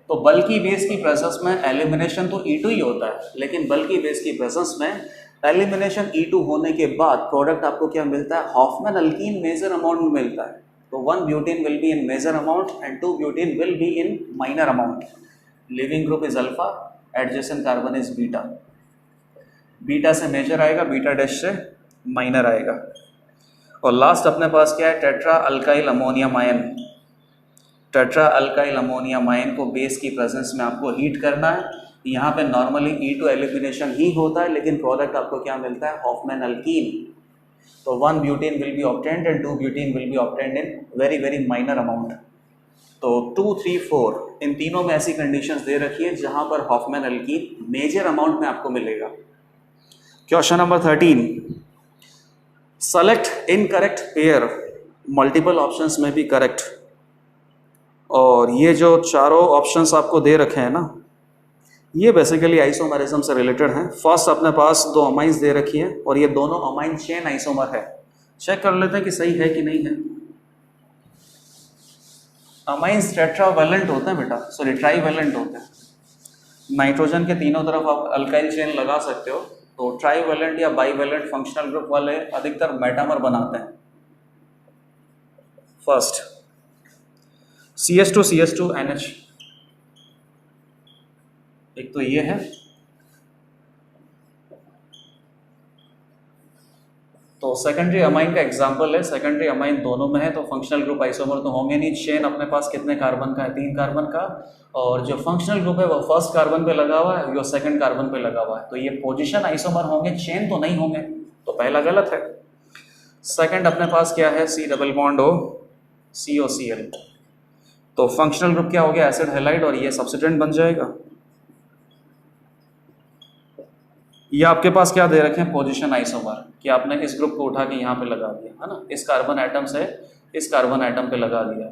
तो बल्कि बेस की प्रेजेंस में एलिमिनेशन तो E2 ही होता है, लेकिन बल्कि बेस की प्रेजेंस में एलिमिनेशन E2 होने के बाद प्रोडक्ट आपको क्या मिलता है, हॉफमैन अल्कीन मेजर अमाउंट में मिलता है। तो 1 butene will be in major amount and 2 butene will be in minor amount. Leaving group is alpha, adjacent carbon is beta. Beta से मेजर आएगा, बीटा डैश से माइनर आएगा। और लास्ट अपने पास क्या है, tetra alkyl ammonium ion. Tetra alkyl ammonium ion को बेस की प्रेजेंस में आपको हीट करना है। यहाँ पे नॉर्मली E2 एलिमिनेशन ही होता है, लेकिन प्रोडक्ट आपको क्या मिलता है, हॉफमैन अल्कीन। तो 1 butene will be obtained and 2 butene will be obtained in very very minor amount. तो 2, 3, 4 इन तीनों में ऐसी कंडीशंस दे रखी है जहाँ पर हॉफमैन अल्कीन मेजर अमाउंट में आपको मिलेगा। Question number 13, select incorrect pair. Multiple options में भी करेक्ट। और ये जो चारों ऑप्शंस आपको दे रखे हैं ना, ये बेसिकली आइसोमरिज्म से रिलेटेड हैं। फर्स्ट अपने पास 2 अमाइंस दे रखी हैं और ये दोनों अमाइन चेन आइसोमर है। चेक कर लेते हैं कि सही है कि नहीं है। अमाइंस टेट्रावैलेंट होते हैं बेटा, सॉरी ट्राईवैलेंट होते हैं। नाइट्रोजन के तीनों तरफ आप अल्काइल चेन लगा सकते हो। तो ट्राईवैलेंट या बाईवैलेंट फंक्शनल ग्रुप वाले अधिकतर मेटामर बनाते हैं। फर्स्ट CH2CH2NH, एक तो ये है। तो सेकेंडरी अमाइन का एग्जांपल है, सेकेंडरी अमाइन दोनों में है तो फंक्शनल ग्रुप आइसोमर तो होंगे नहीं। चेन अपने पास कितने कार्बन का है, 3 कार्बन का, और जो फंक्शनल ग्रुप है वो फर्स्ट कार्बन पे लगा हुआ है, वो सेकंड कार्बन पे लगा हुआ है। तो ये पोजीशन आइसोमर होंगे, चेन तो नहीं होंगे। तो पहला गलत है। सेकंड अपने पास क्या है, C double bond O COCl। तो फंक्शनल ग्रुप क्या हो गया, एसिड हैलाइड, और ये सब्स्टिट्यूएंट बन जाएगा। ये आपके पास क्या दे रखे हैं, पोजीशन आइसोमर, कि आपने इस ग्रुप को उठा के यहाँ पे लगा दिया है ना, इस कार्बन एटम से इस कार्बन एटम पे लगा दिया।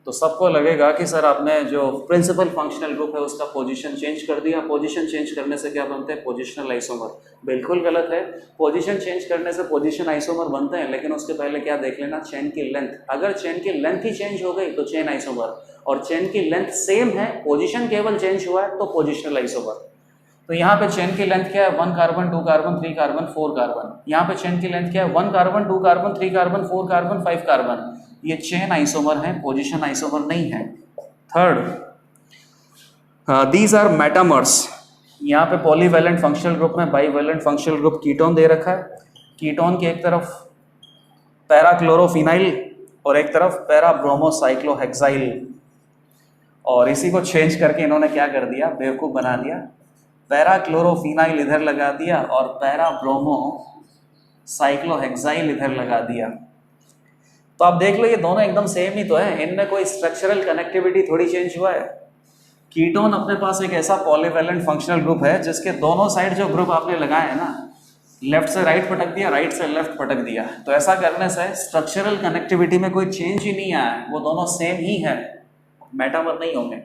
तो सबको लगेगा कि सर आपने जो प्रिंसिपल फंक्शनल ग्रुप है उसका पोजीशन चेंज कर दिया। पोजीशन चेंज करने से क्या बनते हैं, पोजीशनल आइसोमर। बिल्कुल गलत है। पोजीशन चेंज करने से पोजीशन आइसोमर बनते हैं, लेकिन उसके पहले क्या देख लेना, चेन की लेंथ। अगर चेन की लेंथ ही चेंज हो गई तो चेन आइसोमर, और चेन की लेंथ सेम है, पोजीशन केवल चेंज हुआ है तो पोजिशनल आइसोमर। तो यहाँ पे चेन की लेंथ क्या है, 1 कार्बन 2 कार्बन 3 कार्बन 4 कार्बन। यहाँ पे चेन की लेंथ क्या है, 1 carbon 2 carbon 3 carbon 4 carbon 5 carbon. ये चेन आइसोमर है, पोजीशन आइसोमर नहीं है। Third, these are metamers. यहाँ पे पॉलीवैलेंट फंक्शनल ग्रुप में बाईवैलेंट फंक्शनल ग्रुप कीटोन दे रखा है। कीटोन की एक तरफ पैराक्लोरोफिनाइल और एक तरफ पैराब्रोमोसाइक्लोहेक्साइल, और इसी को चेंज करके इन्होंने क्या कर दिया, बेवकूफ़ बना दिया। पैराक्लोरोफिनाइल इधर लगा दिया और पैराब्रोमोसाइक्लोहेक्साइल इधर लगा दिया। तो आप देख लो ये दोनों एकदम सेम ही तो है, इनमें कोई स्ट्रक्चरल कनेक्टिविटी थोड़ी चेंज हुआ है। कीटोन अपने पास एक ऐसा पॉलीवैलेंट फंक्शनल ग्रुप है जिसके दोनों साइड जो ग्रुप आपने लगाए हैं ना, लेफ्ट से राइट पटक दिया, राइट से लेफ्ट पटक दिया। तो ऐसा करने से स्ट्रक्चरल कनेक्टिविटी में कोई चेंज ही नहीं आया, वो दोनों सेम ही है, मेटामर नहीं होंगे।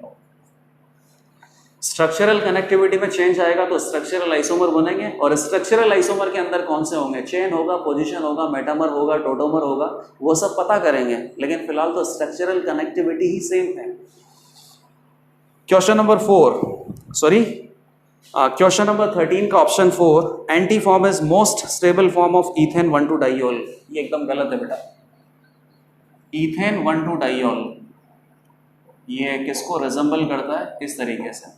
स्ट्रक्चरल कनेक्टिविटी में चेंज आएगा तो स्ट्रक्चरल आइसोमर बनेंगे, और स्ट्रक्चरल आइसोमर के अंदर कौन से होंगे, चेन होगा, पोजीशन होगा, मेटामर होगा, टोटोमर होगा, वो सब पता करेंगे। लेकिन फिलहाल तो स्ट्रक्चरल कनेक्टिविटी ही सेम है। Question number 4, sorry question number 13 का option 4, anti form is most stable form of ethane 1,2 diol. ये एकदम गलत है बेटा। इथेन 1,2 डाइऑल ये किसको रिजेंबल करता है? इस तरीके से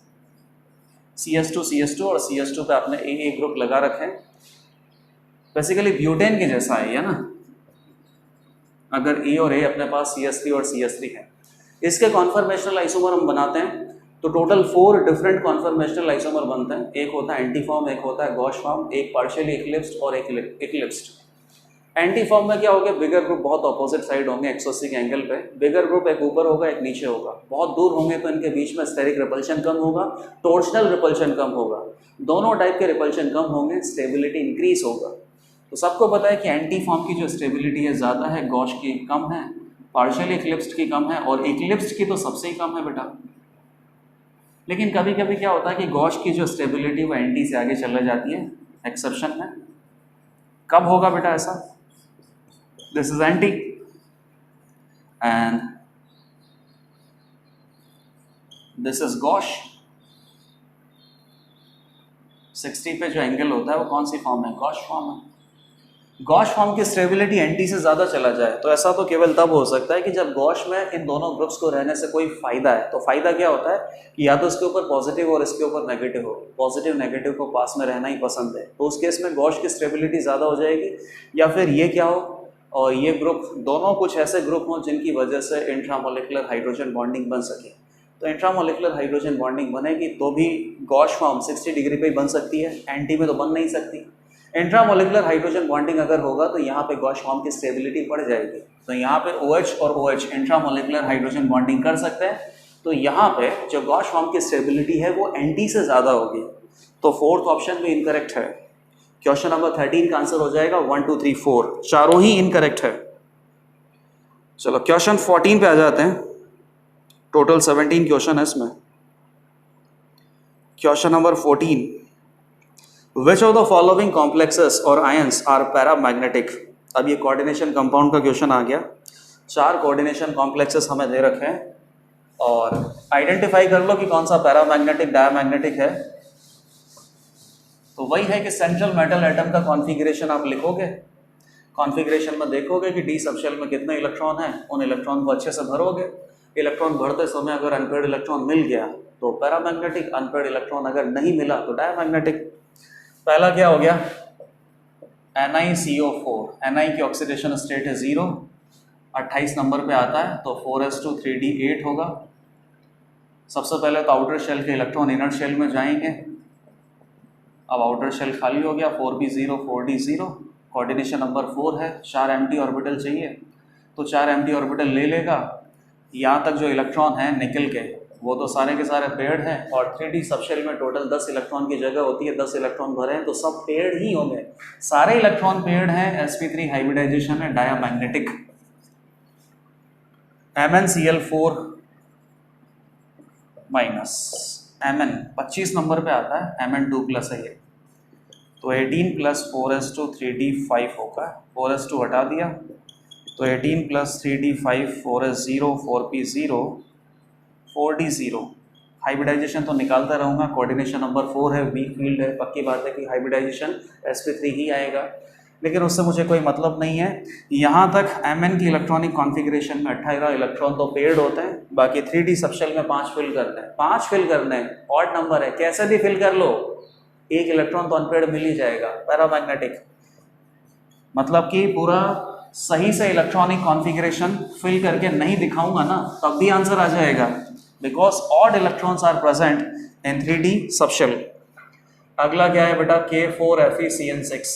CH2 और CH2 पे आपने ए ग्रुप लगा रखे हैं, बेसिकली ब्यूटेन के जैसा है ना। अगर ए और ए अपने पास CH3 और CH3 है, इसके कॉन्फॉर्मेशनल आइसोमर हम बनाते हैं तो टोटल 4 डिफरेंट कॉन्फॉर्मेशनल आइसोमर बनते हैं। एक होता है एंटी फॉर्म, एक होता है गॉश फॉर्म, एक पार्शियली इक्लिप्स्ड और एक इक्लिप्स्ड। एंटी फॉर्म में क्या होगा? बिगर ग्रुप बहुत ऑपोजिट साइड होंगे 180 के एंगल पे। बिगर ग्रुप एक ऊपर होगा, एक नीचे होगा। बहुत दूर होंगे तो इनके बीच में स्टेरिक रिपल्शन कम होगा, टॉर्शनल रिपल्शन कम होगा। दोनों टाइप के रिपल्शन कम होंगे, स्टेबिलिटी इंक्रीज होगा। तो सबको पता है कि एंटी फॉर्म की जो स्टेबिलिटी है ज़्यादा है, गॉश की कम है, पार्शियली इक्लिप्स्ड की कम है और इक्लिप्स्ड की तो सबसे ही कम है बेटा। लेकिन कभी कभी क्या होता है कि गॉश की जो स्टेबिलिटी वो एंटी से आगे चले जाती है, एक्सेप्शन है। कब होगा बेटा ऐसा? This is anti and this is gosh. 60 पे जो एंगल होता है वो कौन सी फॉर्म है? गॉश फॉर्म है। गॉश फॉर्म की स्टेबिलिटी एंटी से ज़्यादा चला जाए तो ऐसा तो केवल तब हो सकता है कि जब गॉश में इन दोनों ग्रुप्स को रहने से कोई फ़ायदा है। तो फ़ायदा क्या होता है कि या तो इसके ऊपर पॉजिटिव और इसके ऊपर नेगेटिव हो, पॉजिटिव नेगेटिव को पास में रहना ही पसंद है, तो उस केस में गॉश की स्टेबिलिटी ज़्यादा हो जाएगी। या फिर ये क्या हो, और ये ग्रुप दोनों कुछ ऐसे ग्रुप हों जिनकी वजह से इंट्रामोलिकुलर हाइड्रोजन बॉन्डिंग बन सके। तो इंट्रामोलिकुलर हाइड्रोजन बॉन्डिंग बनेगी तो भी गॉश फॉर्म 60 डिग्री पे ही बन सकती है, एंटी में तो बन नहीं सकती। इंट्रामोलिकुलर हाइड्रोजन बॉन्डिंग अगर होगा तो यहाँ पे गॉश फॉर्म की स्टेबिलिटी बढ़ जाएगी। तो यहाँ पे OH और OH इंट्रामोलिकुलर हाइड्रोजन बॉन्डिंग कर सकते हैं, तो यहाँ पे जो गॉश फॉर्म की स्टेबिलिटी है वो एंटी से ज़्यादा होगी। तो फोर्थ ऑप्शन भी इनकरेक्ट है। क्वेश्चन नंबर 13 का आंसर हो जाएगा 1 2 3 4, चारों ही इनकरेक्ट है। चलो क्वेश्चन 14 पे आ जाते हैं। टोटल 17 क्वेश्चन है इसमें। Question number 14, which of the following complexes और आयंस आर पैरामैग्नेटिक। अब ये कोऑर्डिनेशन कंपाउंड का क्वेश्चन आ गया। 4 कोऑर्डिनेशन कॉम्प्लेक्सेस हमें दे रखे हैं और आइडेंटिफाई कर लो कि कौन सा पैरामैग्नेटिक डायमैग्नेटिक है। तो वही है कि सेंट्रल मेटल एटम का कॉन्फ़िगरेशन आप लिखोगे, कॉन्फ़िगरेशन में देखोगे कि डी सबशेल में कितने इलेक्ट्रॉन हैं, उन इलेक्ट्रॉन को अच्छे से भरोगे। इलेक्ट्रॉन भरते समय अगर अनपेयर्ड इलेक्ट्रॉन मिल गया तो पैरामैग्नेटिक, अनपेयर्ड इलेक्ट्रॉन अगर नहीं मिला तो डायमैग्नेटिक। पहला क्या हो गया? NiCO4। Ni की ऑक्सीडेशन स्टेट है 0, 28 नंबर पे आता है तो 4s2 3d8 होगा। सबसे पहले तो आउटर शेल के इलेक्ट्रॉन इनर शेल में जाएंगे। अब आउटर शेल खाली हो गया, 4p0 4d0, कोऑर्डिनेशन नंबर 4 है। 4 एम्प्टी ऑर्बिटल चाहिए तो 4 एम्प्टी ऑर्बिटल ले लेगा। यहाँ तक जो इलेक्ट्रॉन है निकल के वो तो सारे के सारे पेयर्ड हैं और 3d सबशेल में टोटल 10 इलेक्ट्रॉन की जगह होती है, 10 इलेक्ट्रॉन भरे हैं तो सब पेयर्ड ही होंगे। सारे इलेक्ट्रॉन पेयर्ड हैं, sp3 हाइब्रिडाइजेशन है, diamagnetic. MnCl4 minus Mn 25 number पे आता है, Mn2 प्लस है ये, तो 18 प्लस 4s2 3d5 होगा। 4s2 हटा दिया तो 18 plus 3d5 4s0 4p0 4d0। Hybridisation तो निकालता रहूँगा, कोऑर्डिनेशन नंबर 4 है, वीक फील्ड है, पक्की बात है कि हाइब्रिडाइजेशन sp3 ही आएगा, लेकिन उससे मुझे कोई मतलब नहीं है। यहाँ तक Mn की इलेक्ट्रॉनिक कॉन्फ़िगरेशन में 18 इलेक्ट्रॉन तो पेयर्ड होते हैं, बाकी 3d सबशेल में 5 फिल करने हैं। 5 फिल करने हैं, ऑड नंबर है, कैसे भी फिल कर लो, एक इलेक्ट्रॉन तो अनपेयर्ड मिल ही जाएगा, पैरामैग्नेटिक। मतलब कि पूरा सही से इलेक्ट्रॉनिक कॉन्फ़िगरेशन फिल करके नहीं दिखाऊंगा ना तब भी आंसर आ जाएगा, because odd electrons are present in 3d subshell. अगला क्या है बेटा? K4FeCN6।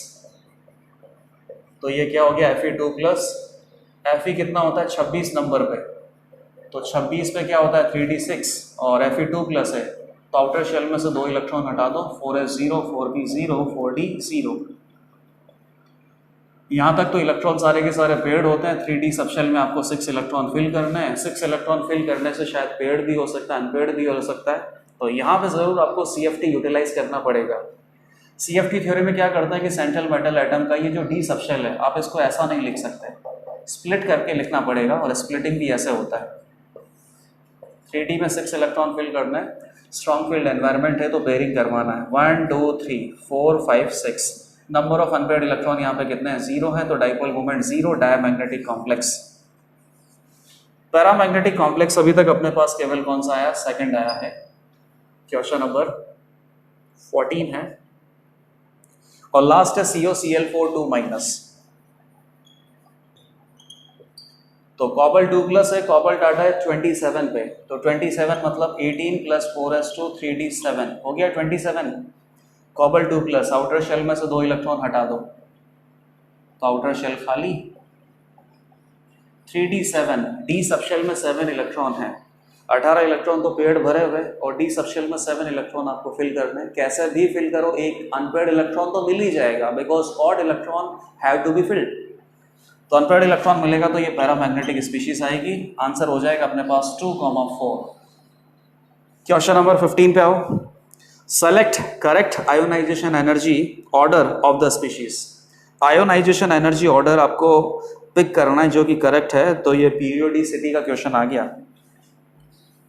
तो ये क्या हो गया? Fe2 plus. Fe कितना होता है? 26 नंबर पे, तो 26 पे क्या होता है? 3d6 और Fe2 प्लस है तो आउटर शेल में से 2 इलेक्ट्रॉन हटा दो, 4s0 4p0 4d0। यहाँ तक तो इलेक्ट्रॉन सारे के सारे पेयर्ड होते हैं। 3d सबशेल में आपको 6 इलेक्ट्रॉन फिल करने हैं। 6 इलेक्ट्रॉन फिल करने से शायद पेयर्ड भी हो सकता है, अनपेयर्ड भी हो सकता है, तो यहाँ पे ज़रूर आपको CFT यूटिलाइज करना पड़ेगा। CFT थ्योरी में क्या करता है कि सेंट्रल मेटल एटम का ये जो डी सबशेल है, आप इसको ऐसा नहीं लिख सकते, स्प्लिट करके लिखना पड़ेगा और स्प्लिटिंग भी ऐसे होता है। 3d में 6 इलेक्ट्रॉन फिल करना है, स्ट्रॉन्ग फील्ड एनवायरनमेंट है तो पेयरिंग करवाना है। 1 2 3 4 5 6 नंबर ऑफ अनपेयर्ड इलेक्ट्रॉन यहाँ पे कितने हैं, 0 है, तो dipole moment 0, diamagnetic complex. Paramagnetic complex अभी तक अपने पास केवल कौन सा आया, सेकंड आया है, क्वेश्चन नंबर 14 है। और लास्ट है COCl4 2 माइनस। तो कॉबल 2 प्लस है, कॉबल डाटा है 27 पे, तो 27 मतलब 18 प्लस 4s2 3d7 हो गया 27। कॉबल 2 प्लस, आउटर शेल में से 2 इलेक्ट्रॉन हटा दो तो आउटर शेल खाली, 3d7, डी सबशेल में 7 इलेक्ट्रॉन है, 18 इलेक्ट्रॉन तो पेड़ भरे हुए और डी सबशेल में 7 इलेक्ट्रॉन आपको फिल करने, कैसे भी फिल करो एक अनपेयर्ड इलेक्ट्रॉन तो मिल ही जाएगा, because odd electron have to be filled. तो अनपेयर्ड इलेक्ट्रॉन मिलेगा तो ये पैरामैग्नेटिक स्पीशीज आएगी। आंसर हो जाएगा अपने पास 2,4। क्वेश्चन नंबर 15 पे आओ। Select correct ionization energy order of the species. Ionization energy order आपको पिक करना है जो कि करेक्ट है, तो ये पीरियोडिसिटी का क्वेश्चन आ गया।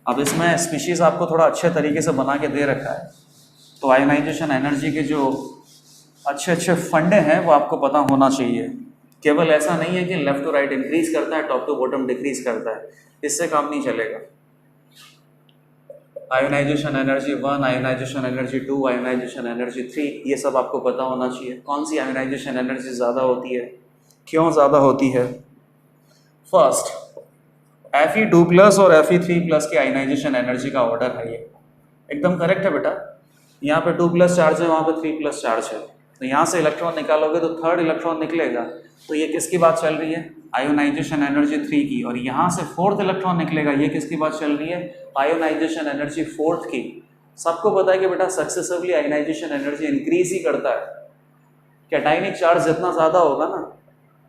अब इसमें स्पीशीज आपको थोड़ा अच्छे तरीके से बना के दे रखा है, तो आयोनाइजेशन एनर्जी के जो अच्छे अच्छे फंडे हैं वो आपको पता होना चाहिए। केवल ऐसा नहीं है कि लेफ्ट टू राइट इंक्रीज करता है, टॉप टू बॉटम डिक्रीज करता है, इससे काम नहीं चलेगा। Ionization energy 1, ionization energy 2, ionization energy 3, ये सब आपको पता होना चाहिए। कौन सी आयोनाइजेशन एनर्जी ज़्यादा होती है, क्यों ज़्यादा होती है। फर्स्ट, Fe2 प्लस और Fe3 प्लस की आयोनाइजेशन एनर्जी का ऑर्डर है, ये एकदम करेक्ट है बेटा। यहाँ पे 2 प्लस चार्ज है, वहाँ पे 3 प्लस चार्ज है, तो यहाँ से इलेक्ट्रॉन निकालोगे तो थर्ड इलेक्ट्रॉन निकलेगा, तो ये किसकी बात चल रही है, आयोनाइजेशन एनर्जी 3 की। और यहाँ से फोर्थ इलेक्ट्रॉन निकलेगा, ये किसकी बात चल रही है, आयोनाइजेशन एनर्जी 4 की। सबको पता है कि बेटा सक्सेसिवली आयोनाइजेशन एनर्जी इंक्रीज ही करता है। कैटाइनिक चार्ज जितना ज़्यादा होगा ना,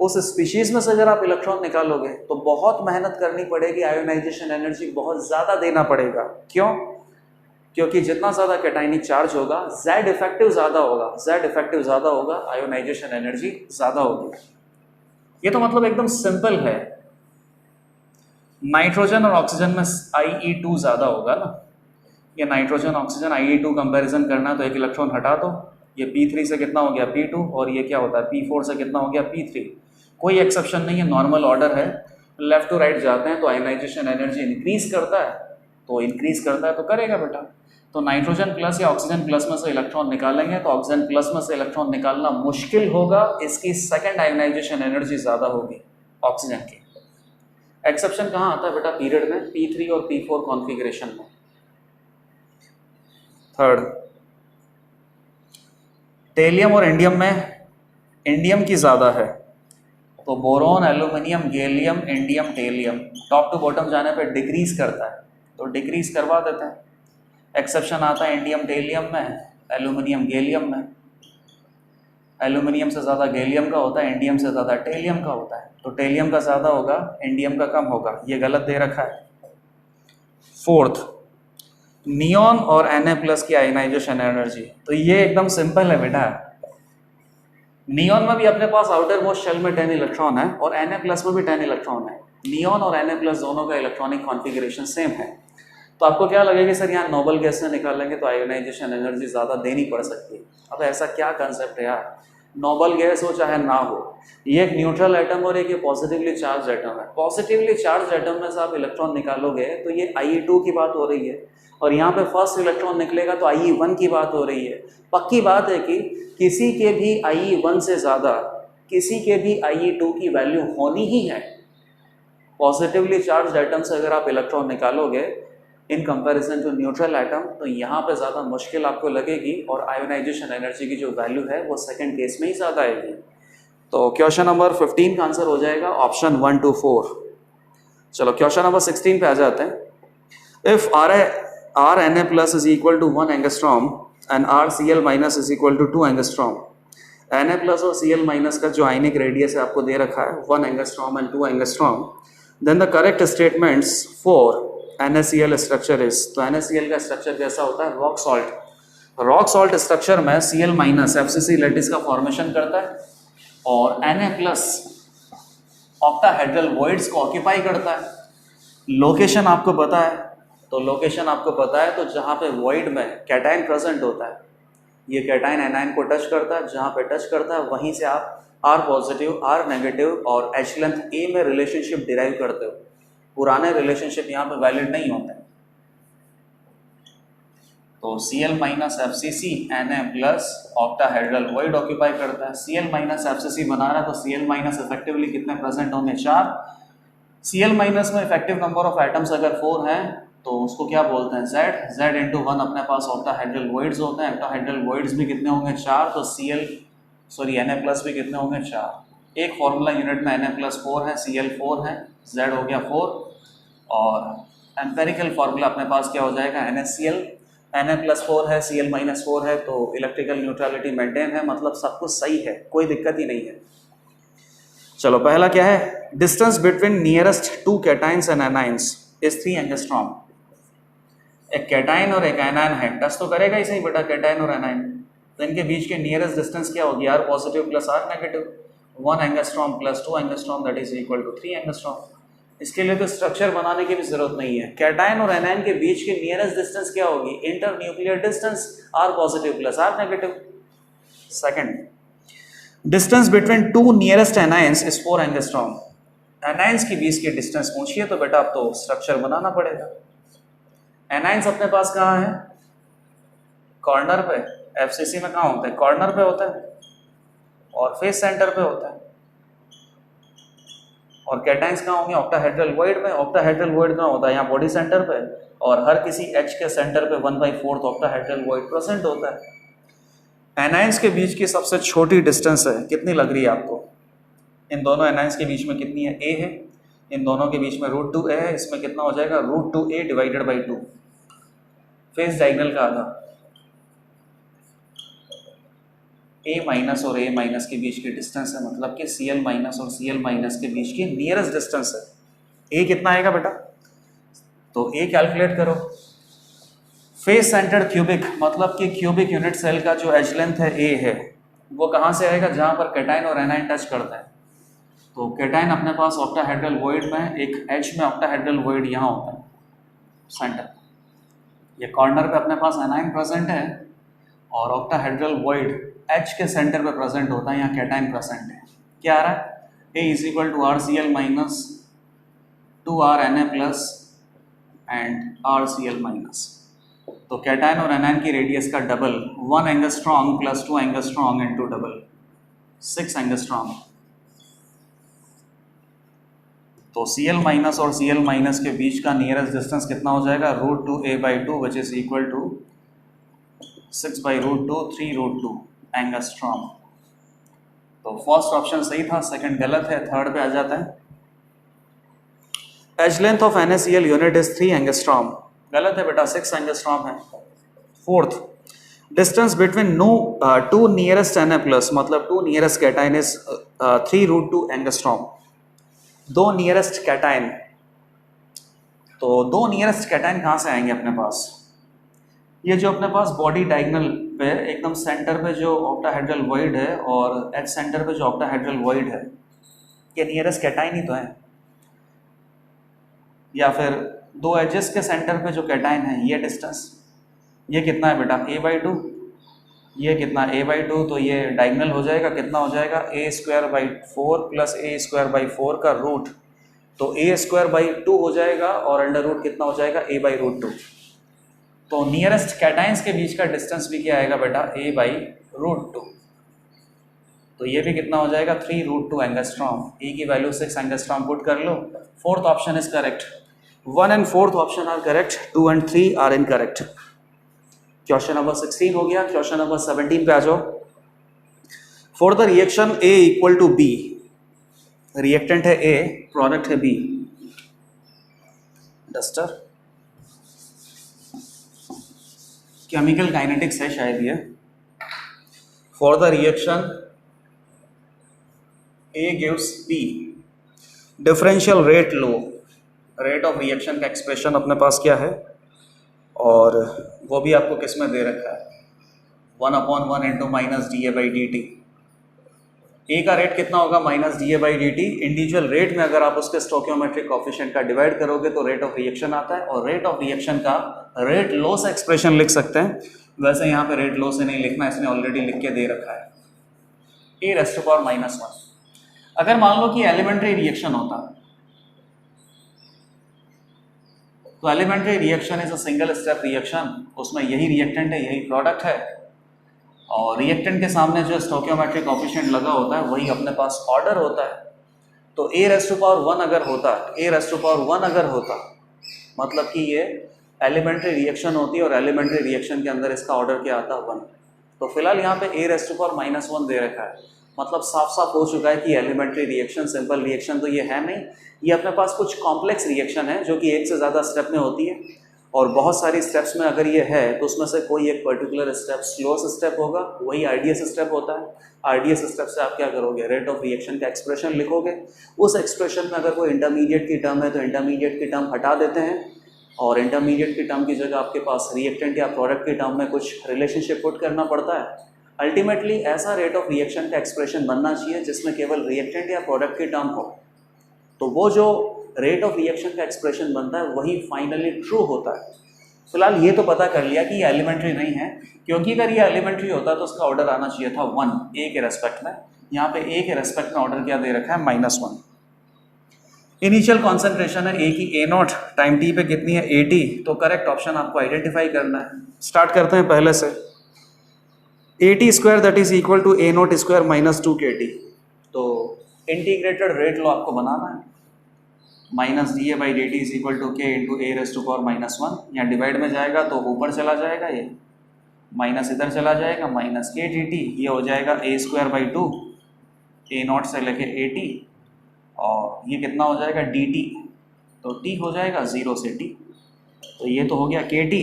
उस स्पीशीज में से अगर आप इलेक्ट्रॉन निकालोगे तो बहुत मेहनत करनी पड़ेगी, आयोनाइजेशन एनर्जी बहुत ज़्यादा देना पड़ेगा। क्यों? क्योंकि जितना ज़्यादा कैटाइनिक चार्ज होगा Z इफेक्टिव ज़्यादा होगा, Z इफेक्टिव ज़्यादा होगा, आयोनाइजेशन एनर्जी ज़्यादा होगी। ये तो मतलब एकदम सिंपल है। नाइट्रोजन और ऑक्सीजन में IE2 ज़्यादा होगा ना, ये नाइट्रोजन ऑक्सीजन IE2 कंपैरिजन करना, तो एक इलेक्ट्रॉन हटा दो, ये P3 से कितना हो गया P2, और ये क्या होता है P4 से कितना हो गया P3। कोई एक्सेप्शन नहीं है, नॉर्मल ऑर्डर है। लेफ्ट टू राइट जाते हैं तो आयोनाइजेशन एनर्जी इंक्रीज करता है, तो इंक्रीज करता है तो करेगा बेटा। तो नाइट्रोजन प्लस या ऑक्सीजन प्लस में से इलेक्ट्रॉन निकालेंगे तो ऑक्सीजन प्लस में से इलेक्ट्रॉन निकालना मुश्किल होगा, इसकी सेकंड आयोनाइजेशन एनर्जी ज़्यादा होगी ऑक्सीजन की। एक्सेप्शन कहाँ आता है बेटा, पीरियड में, P3 और P4 कॉन्फ़िगरेशन में। थर्ड, टेलियम और इंडियम में इंडियम की ज़्यादा है, तो boron, aluminium, gallium, indium, thallium top to bottom जाने पे डिक्रीज करता है, तो डिक्रीज करवा देते हैं। एक्सेप्शन आता है इंडियम टेलियम में, एल्यूमिनियम गैलियम में। एल्यूमिनियम से ज़्यादा गैलियम का होता है, इंडियम से ज़्यादा टेलियम का होता है, तो टेलियम का ज़्यादा होगा, इंडियम का कम होगा, ये गलत दे रखा है। फोर्थ, नियॉन और Na+ की आयोनाइजेशन एनर्जी, तो ये एकदम सिंपल है बेटा। नियॉन में भी अपने पास आउटर मोस्ट शेल में 10 इलेक्ट्रॉन है और Na+ में भी 10 इलेक्ट्रॉन है। नियॉन और Na+ दोनों का इलेक्ट्रॉनिक कॉन्फ़िगरेशन सेम है, तो आपको क्या लगेगा सर यहाँ नोबल गैस से निकालेंगे तो आयोनाइजेशन एनर्जी ज़्यादा देनी पड़ सकती है। अब ऐसा क्या कंसेप्ट है यार, नोबल गैस हो चाहे ना हो, ये एक न्यूट्रल एटम और एक पॉजिटिवली चार्ज एटम है। पॉजिटिवली चार्ज एटम में से आप इलेक्ट्रॉन निकालोगे तो ये IE2 की बात हो रही है, और यहाँ पे फर्स्ट इलेक्ट्रॉन निकलेगा तो IE1 की बात हो रही है। पक्की बात है कि किसी के भी IE1 से ज़्यादा किसी के भी IE2 की वैल्यू होनी ही है। पॉजिटिवली चार्ज एटम से अगर आप इलेक्ट्रॉन निकालोगे in comparison to neutral atom, तो यहाँ पे ज़्यादा मुश्किल आपको लगेगी, और आयोनाइजेशन एनर्जी की जो वैल्यू है वो सेकंड केस में ही ज़्यादा आएगी। तो क्वेश्चन नंबर 15 का आंसर हो जाएगा ऑप्शन 1 to 4। चलो क्वेश्चन नंबर 16 पे आ जाते हैं। If RNA+ is equal to 1 angstrom and RCl- is equal to 2 angstrom, Na+ और Cl- का जो आयनिक रेडियस है आपको दे रखा है 1 angstrom and 2 angstrom, then the correct statements for NaCl structure is. तो NaCl का स्ट्रक्चर कैसा होता है, rock salt. Rock salt structure में Cl- FCC लैटिस का फॉर्मेशन करता है, और Na+ ऑक्टाहेड्रल वॉइड्स को ऑक्यूपाई करता है। लोकेशन आपको पता है, तो लोकेशन आपको पता है, तो जहाँ पे वॉइड में कैटाइन प्रेजेंट होता है, ये कैटाइन एनाइन को टच करता है, जहाँ पे टच करता है वहीं से आप आर पॉजिटिव, आर नेगेटिव और एच लेंथ ए में रिलेशनशिप डिराइव करते हो। पुराने रिलेशनशिप यहाँ पे वैलिड नहीं होते हैं। तो Cl minus F C C N A plus octahedral void occupy करता है। Cl minus F C C बना रहा है, तो Cl माइनस इफेक्टिवली कितने प्रेजेंट होंगे? 4। Cl माइनस में इफेक्टिव नंबर ऑफ एटम्स अगर 4 हैं तो उसको क्या बोलते हैं? Z इंटू 1 अपने पास ऑक्टाहेड्रल वॉइड्स होते हैं। ऑक्टाहेड्रल वॉइड्स भी कितने होंगे? 4। तो Na प्लस भी कितने होंगे? 4। एक फॉर्मूला यूनिट में Na+4 है, Cl 4 है, Z हो गया 4 और एम्पेरिकल फार्मूला अपने पास क्या हो जाएगा? NaCl। Na+4 है, Cl-4 है, तो इलेक्ट्रिकल न्यूट्रलिटी मेंटेन है, मतलब सब कुछ सही है, कोई दिक्कत ही नहीं है। चलो पहला क्या है? Distance between nearest 2 cations and anions is 3 angstrom. एक कैटाइन और एक एनाइन है, टच तो करेगा ही सही बेटा कैटाइन और एनाइन, तो इनके बीच के नियरेस्ट डिस्टेंस क्या होगी? R positive plus r negative. 1 angstrom plus 2 angstrom that is equal to 3 angstrom. इसके लिए तो स्ट्रक्चर बनाने की भी जरूरत नहीं है। कैटाइन और एनाइन के बीच की नियरेस्ट डिस्टेंस क्या होगी? Inter nuclear distance r positive plus r negative. Second, distance between 2 nearest anions is 4 angstrom. Anions के बीच की डिस्टेंस पूछिए तो बेटा अब तो स्ट्रक्चर बनाना पड़ेगा। एनाइंस अपने पास कहाँ है? कॉर्नर पे। एफसीसी में कहाँ होता है? कॉर्नर पे होता है और फेस सेंटर पे होता है। और कैटाइंस कहाँ होंगे? ऑक्टाहेड्रल वॉइड में। ऑक्टाहेड्रल वॉइड कहाँ होता है? यहाँ बॉडी सेंटर पे, और हर किसी एच के सेंटर पे 1/4 ऑक्टाहेड्रल वॉइड प्रेजेंट होता है। एनाइंस के बीच की सबसे छोटी डिस्टेंस है, कितनी लग रही है आपको? इन दोनों एनाइंस के बीच में कितनी है? a है। इन दोनों के बीच में √2a है, इसमें कितना हो जाएगा? √2a divided by 2, face diagonal का आधा। a माइनस और a माइनस के बीच की डिस्टेंस है, मतलब कि Cl माइनस और Cl माइनस के बीच की नियरेस्ट डिस्टेंस है। a कितना आएगा बेटा? तो a कैलकुलेट करो। फेस सेंटर्ड क्यूबिक, मतलब कि क्यूबिक यूनिट सेल का जो एज लेंथ है a है, वो कहाँ से आएगा? जहाँ पर कैटाइन और एनाइन टच करता है। तो कैटाइन अपने पास ऑक्टाहेड्रल वॉइड में, एक एच में ऑक्टाहेड्रल वॉइड यहाँ होता है सेंटर। ये कॉर्नर पे अपने पास एनाइन प्रेजेंट है और ऑक्टाहेड्रल वॉइड एच के सेंटर पे प्रेजेंट होता है, यहाँ कैटाइन प्रेजेंट है। क्या आ रहा है? A is equal to RCl minus 2RNA plus and RCl minus. तो कैटाइन और एनाइन की रेडियस का double, 1 angstrom plus 2 angstrom into double, 6 angstrom. तो Cl माइनस और Cl माइनस के बीच का नियरेस्ट डिस्टेंस कितना हो जाएगा? √2a/2 which is equal to 6/√2, 3√2 angstrom. तो फर्स्ट ऑप्शन सही था, सेकंड गलत है। थर्ड पे आ जाता है। Edge length of NaCl unit is 3 angstrom. गलत है बेटा, 6 एंगस्ट्रॉम है। Fourth, distance between 2 nearest Na plus, मतलब 2 nearest cation is 3√2 angstrom. 2 nearest cation, तो 2 नियरेस्ट कैटाइन कहाँ से आएंगे अपने पास? ये जो अपने पास बॉडी डायगोनल पे एकदम सेंटर पे जो ऑक्टाहेड्रल वॉइड है और एच सेंटर पे जो ऑक्टाहेड्रल वॉइड है, ये नियरेस्ट कैटाइन ही तो है। या फिर 2 एजेस के सेंटर पे जो कैटाइन है, ये डिस्टेंस, ये कितना है बेटा? a/2। ये कितना? a/2, तो ये डायगोनल हो जाएगा, कितना हो जाएगा? a²/4 प्लस a²/4 का रूट, तो a²/2 हो जाएगा और अंडर रूट कितना हो जाएगा? a/√2। तो नियरेस्ट कैटाइंस के बीच का डिस्टेंस भी क्या आएगा बेटा? a/√2। तो ये भी कितना हो जाएगा? 3√2 एंगस्ट्रॉम। e की वैल्यू 6 एंगस्ट्रॉम पुट कर लो। Fourth option is correct. 1 and 4th option are correct, 2 and 3 are incorrect. Question number 16 हो गया। क्वेश्चन नंबर 17 पे आ जाओ। For the reaction A equal to B, reactant है A, प्रोडक्ट है B। डस्टर, केमिकल काइनेटिक्स है शायद ये। For the reaction A gives B, differential rate law. Rate of reaction का एक्सप्रेशन अपने पास क्या है, और वो भी आपको किस में दे रखा है? 1/1 × -dA/dt। ए का रेट कितना होगा minus D A by D T. Individual rate में अगर आप उसके स्टोकियोमेट्रिक कोफिशिएंट का डिवाइड करोगे तो रेट ऑफ रिएक्शन आता है, और रेट ऑफ रिएक्शन का रेट लॉस एक्सप्रेशन लिख सकते हैं। वैसे यहाँ पे रेट लॉस से नहीं लिखना, इसने ऑलरेडी लिख के दे रखा है a raise to power minus 1। अगर मान लो कि एलिमेंट्री रिएक्शन होता तो elementary reaction is a single step reaction, उसमें यही रिएक्टेंट है, यही प्रोडक्ट है, और रिएक्टेंट के सामने जो स्टोकियोमेट्रिक कोफिशिएंट लगा होता है वही अपने पास ऑर्डर होता है। तो ए रेज़ टू पावर 1 अगर होता, ए रेज़ टू पावर 1 अगर होता, मतलब कि ये एलिमेंट्री रिएक्शन होती है और एलिमेंट्री रिएक्शन के अंदर इसका ऑर्डर क्या आता है 1। तो फिलहाल यहाँ पे ए रेज़ टू पावर माइनस 1 दे रखा है, मतलब साफ साफ हो चुका है कि एलिमेंट्री रिएक्शन सिंपल रिएक्शन तो ये है नहीं, ये अपने पास कुछ कॉम्प्लेक्स रिएक्शन है जो कि एक से ज़्यादा स्टेप में होती है, और बहुत सारी स्टेप्स में अगर ये है तो उसमें से कोई एक पर्टिकुलर स्टेप स्लोएस्ट स्टेप होगा, वही आरडीएस स्टेप होता है। आरडीएस स्टेप से आप क्या करोगे, रेट ऑफ रिएक्शन का एक्सप्रेशन लिखोगे। उस एक्सप्रेशन में अगर कोई इंटरमीडिएट की टर्म है तो इंटरमीडिएट की टर्म हटा देते हैं, और इंटरमीडिएट की टर्म की जगह आपके पास रिएक्टेंट या प्रोडक्ट की टर्म में कुछ रिलेशनशिप पुट करना पड़ता है। अल्टीमेटली ऐसा रेट ऑफ रिएक्शन का एक्सप्रेशन बनना चाहिए जिसमें केवल रिएक्टेंट या प्रोडक्ट की टर्म हो, तो वो जो रेट ऑफ रिएक्शन का एक्सप्रेशन बनता है वही फाइनली ट्रू होता है। फिलहाल ये तो पता कर लिया कि ये एलिमेंट्री नहीं है, क्योंकि अगर ये एलिमेंट्री होता तो उसका ऑर्डर आना चाहिए था 1 ए के रेस्पेक्ट में। यहाँ पे ए के रेस्पेक्ट में ऑर्डर क्या दे रखा है -1। इनिशियल कॉन्सेंट्रेशन है ए की A0, टाइम टी पे कितनी है 80, तो करेक्ट ऑप्शन आपको आइडेंटिफाई करना है। स्टार्ट करते हैं पहले से। 80 square that is equal to A0 square minus 2 KT। तो इंटीग्रेटेड रेट लो आपको बनाना है, minus D A by D T is equal to K into A raise to power -1। यहाँ डिवाइड में जाएगा तो ऊपर चला जाएगा, ये माइनस इधर चला जाएगा, माइनस के डी टी, ये हो जाएगा ए स्क्वायर बाई 2, A0 से लेके 80, और ये कितना हो जाएगा डी टी, तो टी हो जाएगा 0 से टी, तो ये तो हो गया के टी,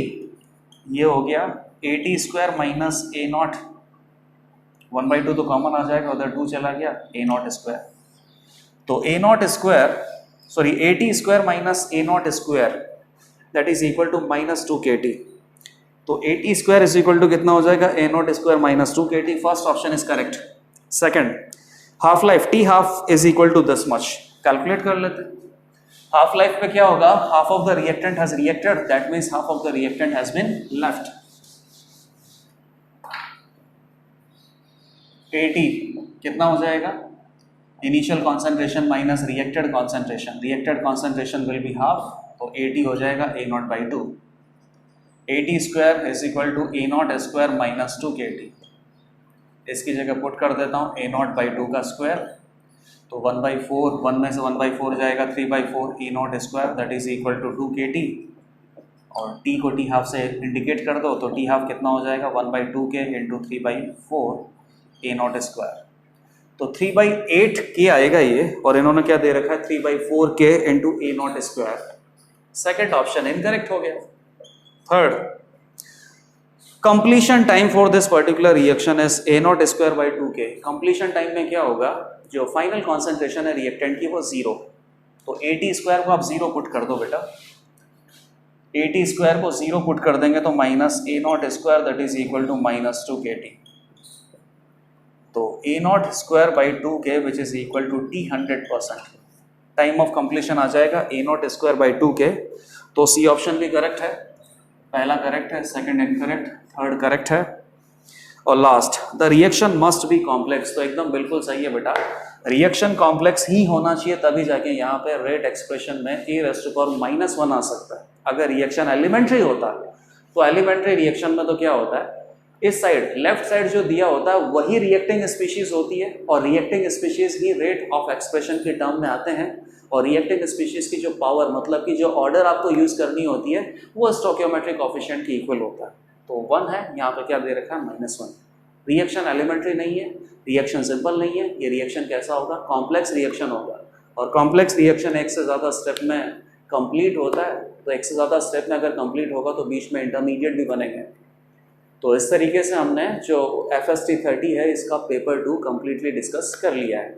ये हो गया 80 स्क्वायर माइनस A0, 1/2 तो कॉमन आ जाएगा, उधर 2 चला गया, A0 स्क्वायर, तो A0 square sorry 80 square minus A0 square that is equal to -2 KT। तो 80 स्क्वायर इज इक्वल टू कितना हो जाएगा A0 square -2 KT। First option is correct. Second, half life T half is equal to this much, calculate कर लेते हैं। Half life पे क्या होगा, half of the reactant has reacted, that means half of the reactant has been left. 80 कितना हो जाएगा, initial concentration minus reacted concentration, reacted concentration will be half, तो 80 हो जाएगा A0/2। 80 square is equal to A0 square minus 2 KT। इसकी जगह put कर देता हूँ A0/2 का स्क्वायर, तो 1/4, 1 में से 1/4 जाएगा 3/4 A0 square that is equal to 2 KT, और T को T हाफ से इंडिकेट कर दो, तो T हाफ कितना हो जाएगा 1/2 के इंटू 3/4 A0 स्क्वायर, तो 3/8 के आएगा ये, और इन्होंने क्या दे रखा है 3/4 के into A0 square. Second option incorrect हो गया। Third, completion time for this particular reaction is A0 square by 2K। Completion time में क्या होगा, जो फाइनल कॉन्सेंट्रेशन है रिएक्टेंट की वो 0, तो 80 स्क्वायर को आप 0 पुट कर दो बेटा, 80 स्क्वायर को 0 पुट कर देंगे तो minus A0 square that is equal to -2 KT। तो A0 square by 2K which is equal to T 100%। Time of completion आ जाएगा A0 स्क्वायर बाई 2K। तो सी ऑप्शन भी करेक्ट है, पहला करेक्ट है, सेकंड इनकरेक्ट, थर्ड करेक्ट है, और last the reaction must be complex. तो एकदम बिल्कुल सही है बेटा, रिएक्शन कॉम्प्लेक्स ही होना चाहिए, तभी जाके यहाँ पे रेट एक्सप्रेशन में ए रेज़ टू पावर -1 आ सकता है। अगर रिएक्शन एलिमेंट्री होता तो एलिमेंट्री रिएक्शन में तो क्या होता है, इस साइड लेफ्ट साइड जो दिया होता है वही रिएक्टिंग स्पीशीज होती है, और reacting species he rate of expression के टर्म में आते हैं, और रिएक्टिंग स्पीशीज की जो पावर मतलब कि जो ऑर्डर आपको यूज़ करनी होती है वो स्टोकियोमेट्रिक कोफिशिएंट की इक्वल होता है। तो 1 है, यहाँ पे क्या दे रखा है -1। रिएक्शन एलिमेंट्री नहीं है, रिएक्शन सिंपल नहीं है, ये रिएक्शन कैसा होगा, कॉम्प्लेक्स रिएक्शन होगा, और कॉम्प्लेक्स रिएक्शन एक से ज़्यादा स्टेप में कंप्लीट होता है। तो एक से ज़्यादा स्टेप में अगर कंप्लीट होगा तो बीच में इंटरमीडिएट भी बनेंगे। तो इस तरीके से हमने जो FST 30 है इसका पेपर 2 कम्प्लीटली डिस्कस कर लिया है।